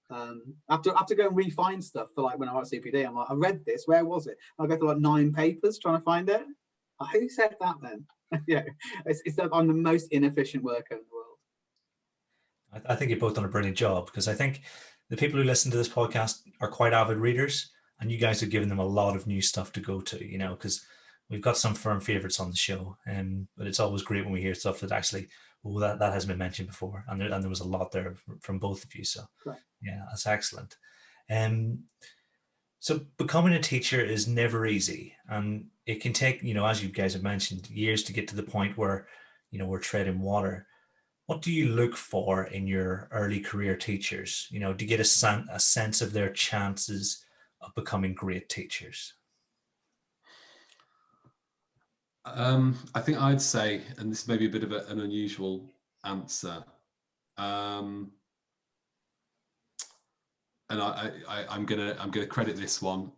I have to go and refine stuff for when I write CPD. I'm like, I read this. Where was it? I go to 9 papers trying to find it. Who said that then? It's that I'm the most inefficient worker in the world. I think you've both done a brilliant job, because I think the people who listen to this podcast are quite avid readers, and you guys have given them a lot of new stuff to go to, because we've got some firm favorites on the show, but it's always great when we hear stuff that actually Oh, that has been mentioned before, and there was a lot there from both of you. So, Right. yeah, that's excellent. So becoming a teacher is never easy, and it can take, as you guys have mentioned, years to get to the point where, we're treading water. What do you look for in your early career teachers? To get a sense of their chances of becoming great teachers. I think I'd say, and this may be a bit of an unusual answer, and I'm gonna credit this one.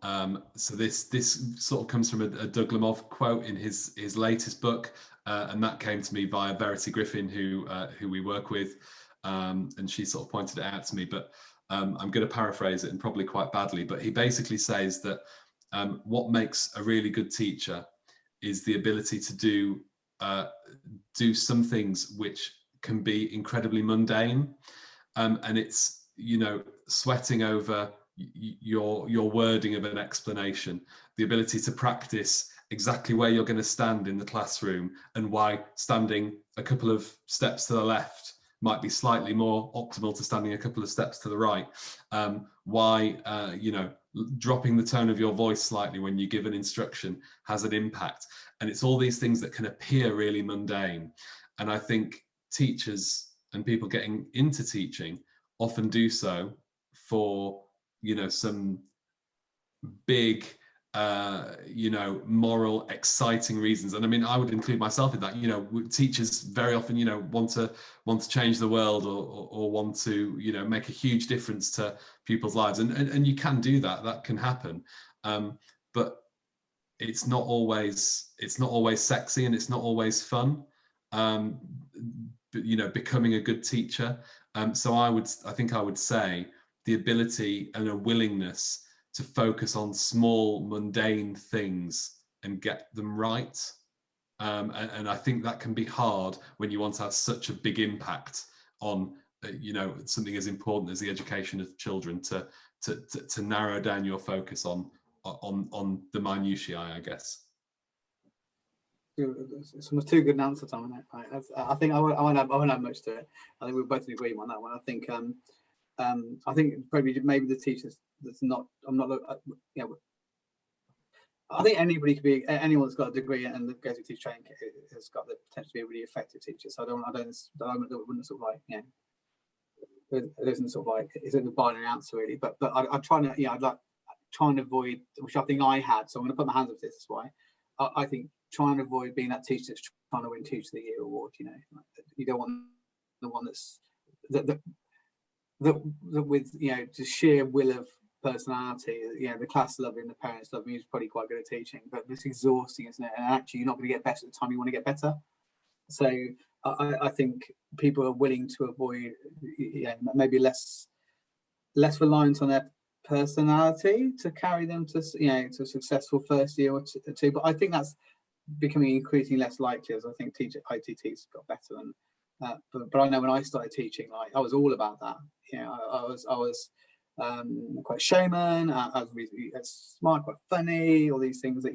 So this sort of comes from a Doug Lemov quote in his latest book, and that came to me via Verity Griffin, who we work with, and she sort of pointed it out to me. But I'm going to paraphrase it, and probably quite badly. But he basically says that what makes a really good teacher is the ability to do some things which can be incredibly mundane, and it's sweating over your wording of an explanation, the ability to practice exactly where you're going to stand in the classroom and why standing a couple of steps to the left might be slightly more optimal to standing a couple of steps to the right, why dropping the tone of your voice slightly when you give an instruction has an impact. And it's all these things that can appear really mundane. And I think teachers and people getting into teaching often do so for some big moral exciting reasons. And I mean, I would include myself in that. Teachers very often want to change the world, or want to make a huge difference to people's lives, and you can do that can happen, but it's not always sexy, and it's not always fun, becoming a good teacher. So I think I would say the ability and a willingness to focus on small, mundane things and get them right. And I think that can be hard when you want to have such a big impact on, something as important as the education of children, to narrow down your focus on the minutiae, I guess. It's almost too good an answer, Tom. I think I won't have much to it. I think we're both in agreement on that one. I think probably maybe the teachers that's not. I'm not. I think anybody could be, anyone that's got a degree and goes through teacher training has got the potential to be a really effective teacher. So I wouldn't sort of like, there isn't sort of like, isn't a binary answer really. But I try to, I'd like try and avoid, which I think I had. So I'm going to put my hands up to this. That's why I think trying to avoid being that teacher that's trying to win Teacher of the Year award. You don't want the one that's that with just sheer will of personality. The class love you and the parents love you is probably quite good at teaching, but it's exhausting, isn't it? And actually, you're not going to get better at the time you want to get better. So I think people are willing to avoid, maybe less reliance on their personality to carry them to to a successful first year or two. But I think that's becoming increasingly less likely as I think ITT's got better. And but I know when I started teaching, like I was all about that. I was quite showman. I was really smart, quite funny. All these things that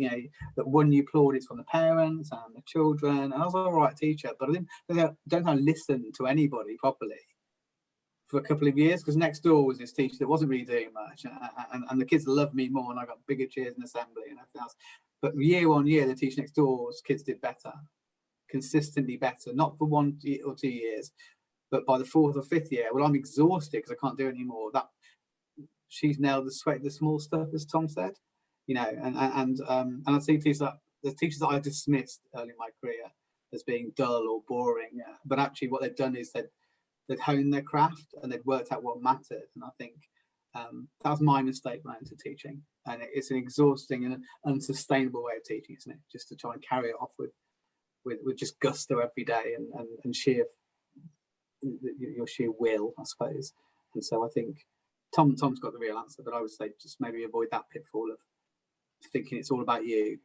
that won you plaudits from the parents and the children. And I was all right teacher, but I don't listen to anybody properly for a couple of years, because next door was this teacher that wasn't really doing much, and the kids loved me more, and I got bigger chairs in assembly and everything else. But year on year, the teacher next door's kids did better, consistently better, not for 1 or 2 years, but by the 4th or 5th year, well, I'm exhausted because I can't do anymore. That she's nailed the small stuff, as Tom said, and I see the teachers that I dismissed early in my career as being dull or boring, but actually what they've done is they'd honed their craft and they'd worked out what mattered. And I think that was my mistake when I entered teaching. And it's an exhausting and unsustainable way of teaching, isn't it? Just to try and carry it off with just gusto every day and sheer your sheer will, I suppose. And so I think Tom's got the real answer, but I would say just maybe avoid that pitfall of thinking it's all about you.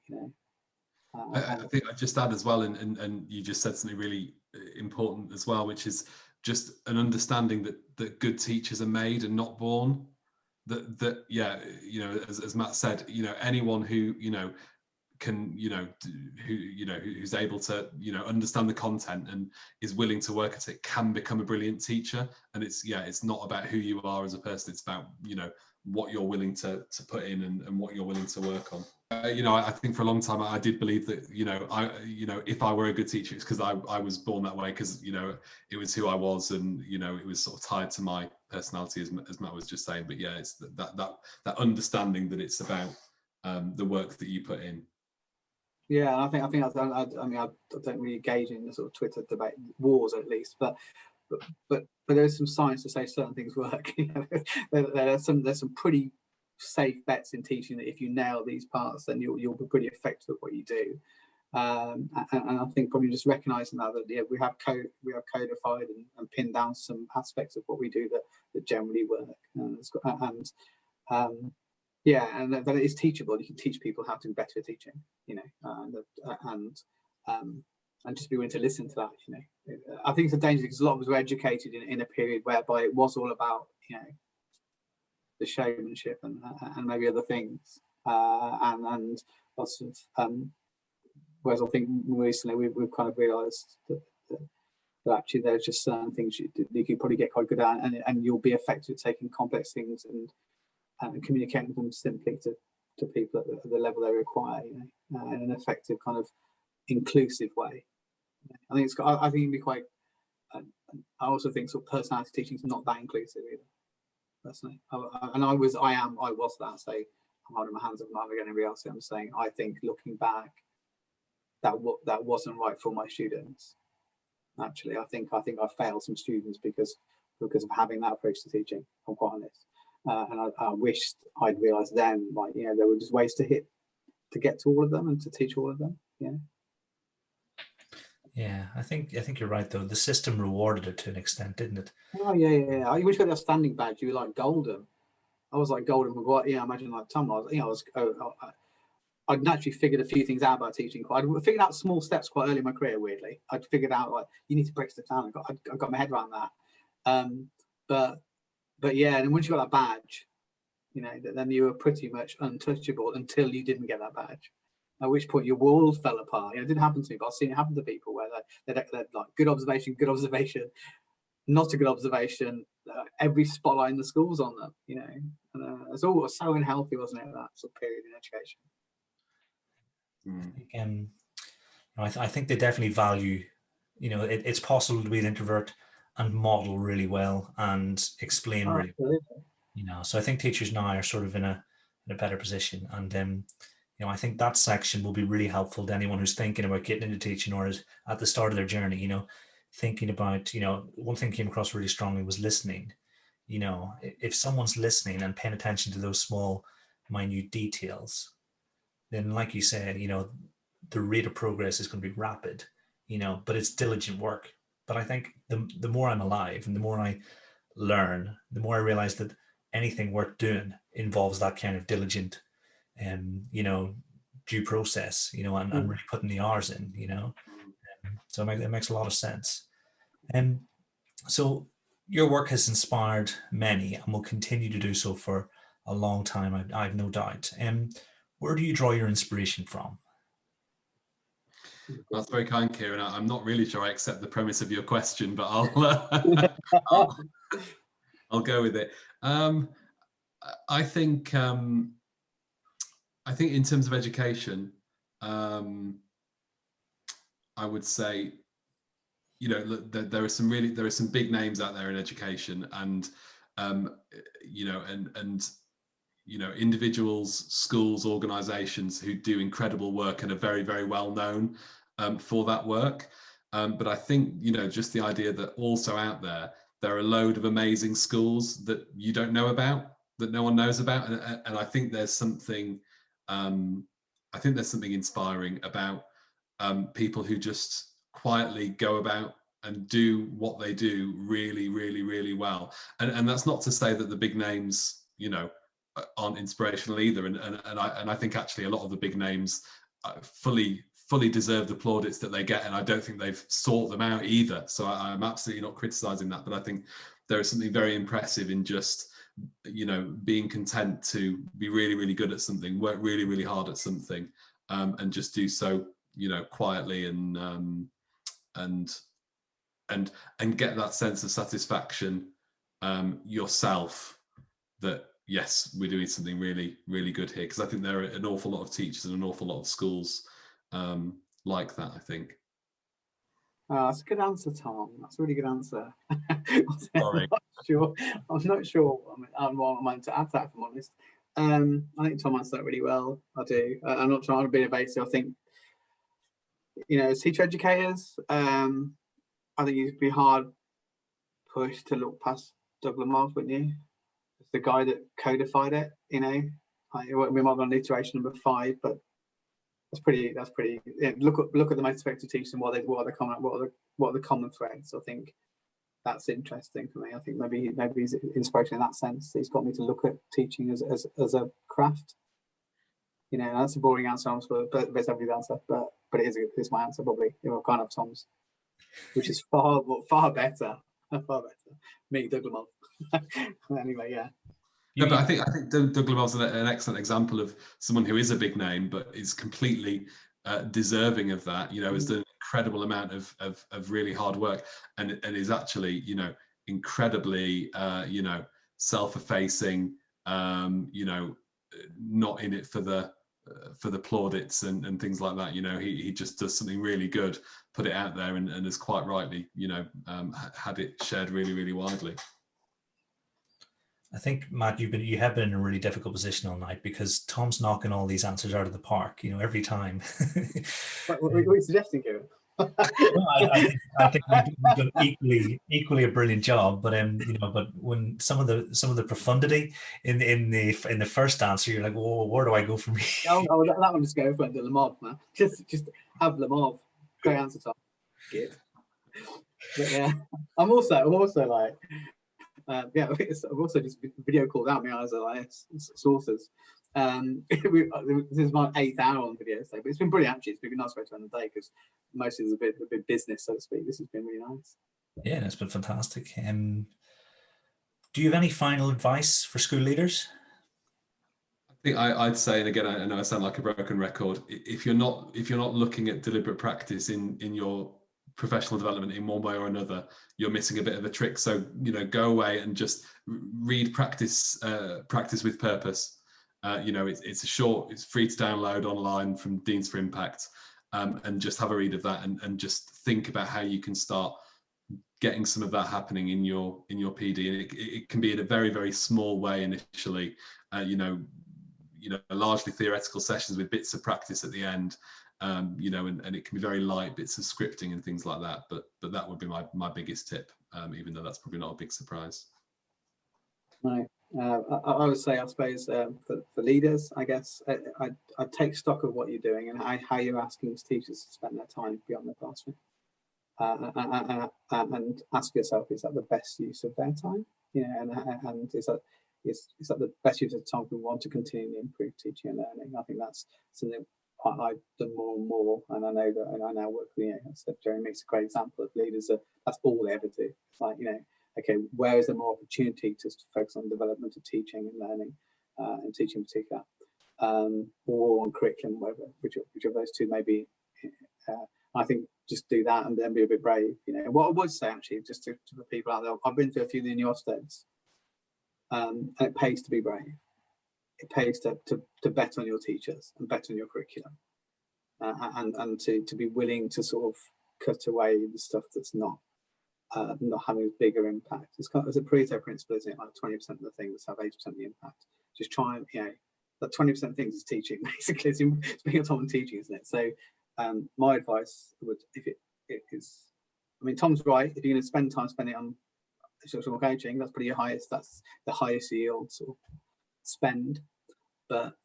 I think I'd just add as well, and you just said something really important as well, which is just an understanding that good teachers are made and not born. As Matt said, anyone who can, who's able to, understand the content and is willing to work at it, can become a brilliant teacher. And it's not about who you are as a person. It's about, what you're willing to put in and what you're willing to work on. I think for a long time I did believe that, if I were a good teacher, it's because I was born that way, because, it was who I was, and, it was sort of tied to my personality, as Matt was just saying. But yeah, it's that understanding that it's about the work that you put in. Yeah, I think I don't really engage in the sort of Twitter debate wars, at least, but there's some science to say certain things work. There's some pretty safe bets in teaching that if you nail these parts, then you'll be pretty effective at what you do. And I think probably just recognizing that we have codified and pinned down some aspects of what we do that generally work, and that it is teachable. You can teach people how to be better at teaching, and just be willing to listen to that. I think it's a danger because a lot of us were educated in a period whereby it was all about the showmanship and maybe other things, and lots of whereas I think recently we've kind of realised that actually there's just certain things you can probably get quite good at, and you'll be effective at taking complex things and communicating them simply to people at the level they require, in an effective kind of inclusive way. I think it'd be quite. I also think sort of personality teaching is not that inclusive either, personally. I was that. Say, I'm holding my hands up, I'm not getting reality. I'm saying I think looking back, that wasn't right for my students. Actually, I think I failed some students because of having that approach to teaching. I'm quite honest. And I wished I'd realised then, there were just ways to get to all of them and to teach all of them. Yeah, I think you're right though. The system rewarded it to an extent, didn't it? Oh yeah. I wish you got that standing badge. You were like golden. I was like golden McGuire. Yeah, imagine like Tom was. I'd naturally figured a few things out about teaching. I'd figured out small steps quite early in my career. Weirdly, I'd figured out you need to break stuff down. I got my head around that. But yeah, and once you got that badge, then you were pretty much untouchable until you didn't get that badge. At which point your world fell apart. It didn't happen to me, but I've seen it happen to people where they're like good observation, not a good observation. Every spotlight in the school's on them. And it's all so unhealthy, wasn't it? That sort of period in education. I think they definitely value. It's possible to be an introvert and model really well and explain really well. So I think teachers now are sort of in a better position, and I think that section will be really helpful to anyone who's thinking about getting into teaching or is at the start of their journey. Thinking about, one thing came across really strongly was listening. If someone's listening and paying attention to those small, minute details, then like you said, the rate of progress is going to be rapid, but it's diligent work. But I think the more I'm alive and the more I learn, the more I realize that anything worth doing involves that kind of diligent, due process, and really putting the hours in, so it makes a lot of sense. And so your work has inspired many and will continue to do so for a long time, I've no doubt. Where do you draw your inspiration from? That's very kind, Kieran. I'm not really sure I accept the premise of your question, but I'll go with it. I think in terms of education, I would say, there are some big names out there in education, and individuals, schools, organisations who do incredible work and are very, very well known for that work. But I think, just the idea that also out there are a load of amazing schools that you don't know about, that no one knows about, and I think there's something inspiring about people who just quietly go about and do what they do really, really, really well. And that's not to say that the big names, aren't inspirational either. And I think actually a lot of the big names fully deserve the plaudits that they get, and I don't think they've sought them out either. So I'm absolutely not criticizing that, but I think there is something very impressive in just, being content to be really, really good at something, work really, really hard at something, and just do so, quietly and get that sense of satisfaction yourself that yes, we're doing something really, really good here. Because I think there are an awful lot of teachers and an awful lot of schools like that, I think. Oh, that's a good answer, Tom. That's a really good answer. Sorry. I'm not sure. I'm meant to add that, if I'm honest. I think Tom answered that really well. I do. I'm not trying to be evasive. I think, as teacher educators, I think you'd be hard pushed to look past Doug Lamov, wouldn't you? It's the guy that codified it. We might be on iteration number 5, but that's pretty. Yeah, look at the most effective teachers and what are the common threads. I think that's interesting for me. I think maybe he's inspiration in that sense. He's got me to look at teaching as a craft. That's a boring answer, but it's everybody's answer. But it is my answer probably. Kind of Tom's, which is far better. Far better. Me, Doug Lamov. Anyway, yeah. No, but I think Doug Lamov's an excellent example of someone who is a big name, but is completely deserving of that. Has done an incredible amount of really hard work, and is actually, incredibly, self-effacing. Not in it for the plaudits and things like that. He just does something really good, put it out there, and has quite rightly, had it shared really, really widely. I think, Matt, you have been in a really difficult position all night because Tom's knocking all these answers out of the park, every time. What are you suggesting, Kieran? I think we've done equally a brilliant job, but but when some of the profundity in the first answer, you're like, well, where do I go from here? Oh, that one just go for the Lamov, man. Just have Lamov. Great answer, Tom. Good. But yeah, I'm also like. I've also just video called out my eyes like sources. This is my 8th hour on video today, but it's been brilliant actually. It's been a nice way to end the day because most of it's a bit business, so to speak. This has been really nice. Yeah, it's been fantastic. Do you have any final advice for school leaders? I think I'd say, and again, I know I sound like a broken record. If you're not looking at deliberate practice in your professional development in one way or another, you're missing a bit of a trick. So go away and just read practice with purpose. It's free to download online from Deans for Impact, and just have a read of that and just think about how you can start getting some of that happening in your PD. And it can be in a very, very small way initially, largely theoretical sessions with bits of practice at the end. And it can be very light bits of scripting and things like that, but that would be my biggest tip, even though that's probably not a big surprise. No, I would say, I suppose, for leaders, I guess, I'd take stock of what you're doing and how you're asking teachers to spend their time beyond the classroom, and ask yourself, is that the best use of their time? And is that the best use of time we want to continually improve teaching and learning? I think that's something I've done more and more, and I know that, and I now work with, Jerry makes a great example of leaders that's all they ever do. It's like, okay, where is there more opportunity to focus on development of teaching and learning, and teaching in particular, or on curriculum, which of those two may be. I think just do that and then be a bit brave. What I would say actually, just to the people out there, I've been to a few of the new Ofsteds, and it pays to be brave. It pays to bet on your teachers and bet on your curriculum, and to be willing to sort of cut away the stuff that's not having a bigger impact. It's a Pareto principle, isn't it? Like 20% of the things have 80% of the impact. Just try and, that 20% of things is teaching, basically. It's being a Tom and teaching, isn't it? So my advice would, if it is, Tom's right. If you're going to spend time spending it on instructional coaching, that's that's the highest yield sort of spend. But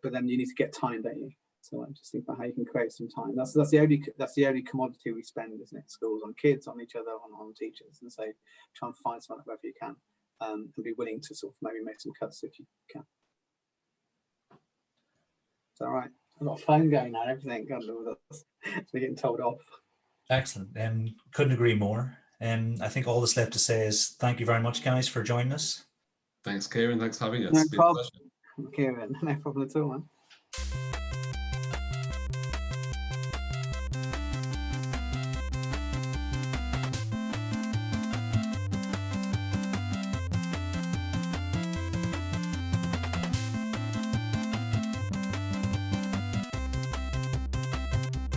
then you need to get time, don't you? So just think about how you can create some time. That's the only commodity we spend, isn't it? Schools, on kids, on each other, on teachers. And so try and find something wherever you can, and be willing to sort of maybe make some cuts if you can. Is that right? I've got a phone going now and everything. God, we're getting told off. Excellent. Couldn't agree more. I think all that's left to say is thank you very much, guys, for joining us. Thanks, Kieran. Thanks for having us. No problem, Kieran. No problem at all, man.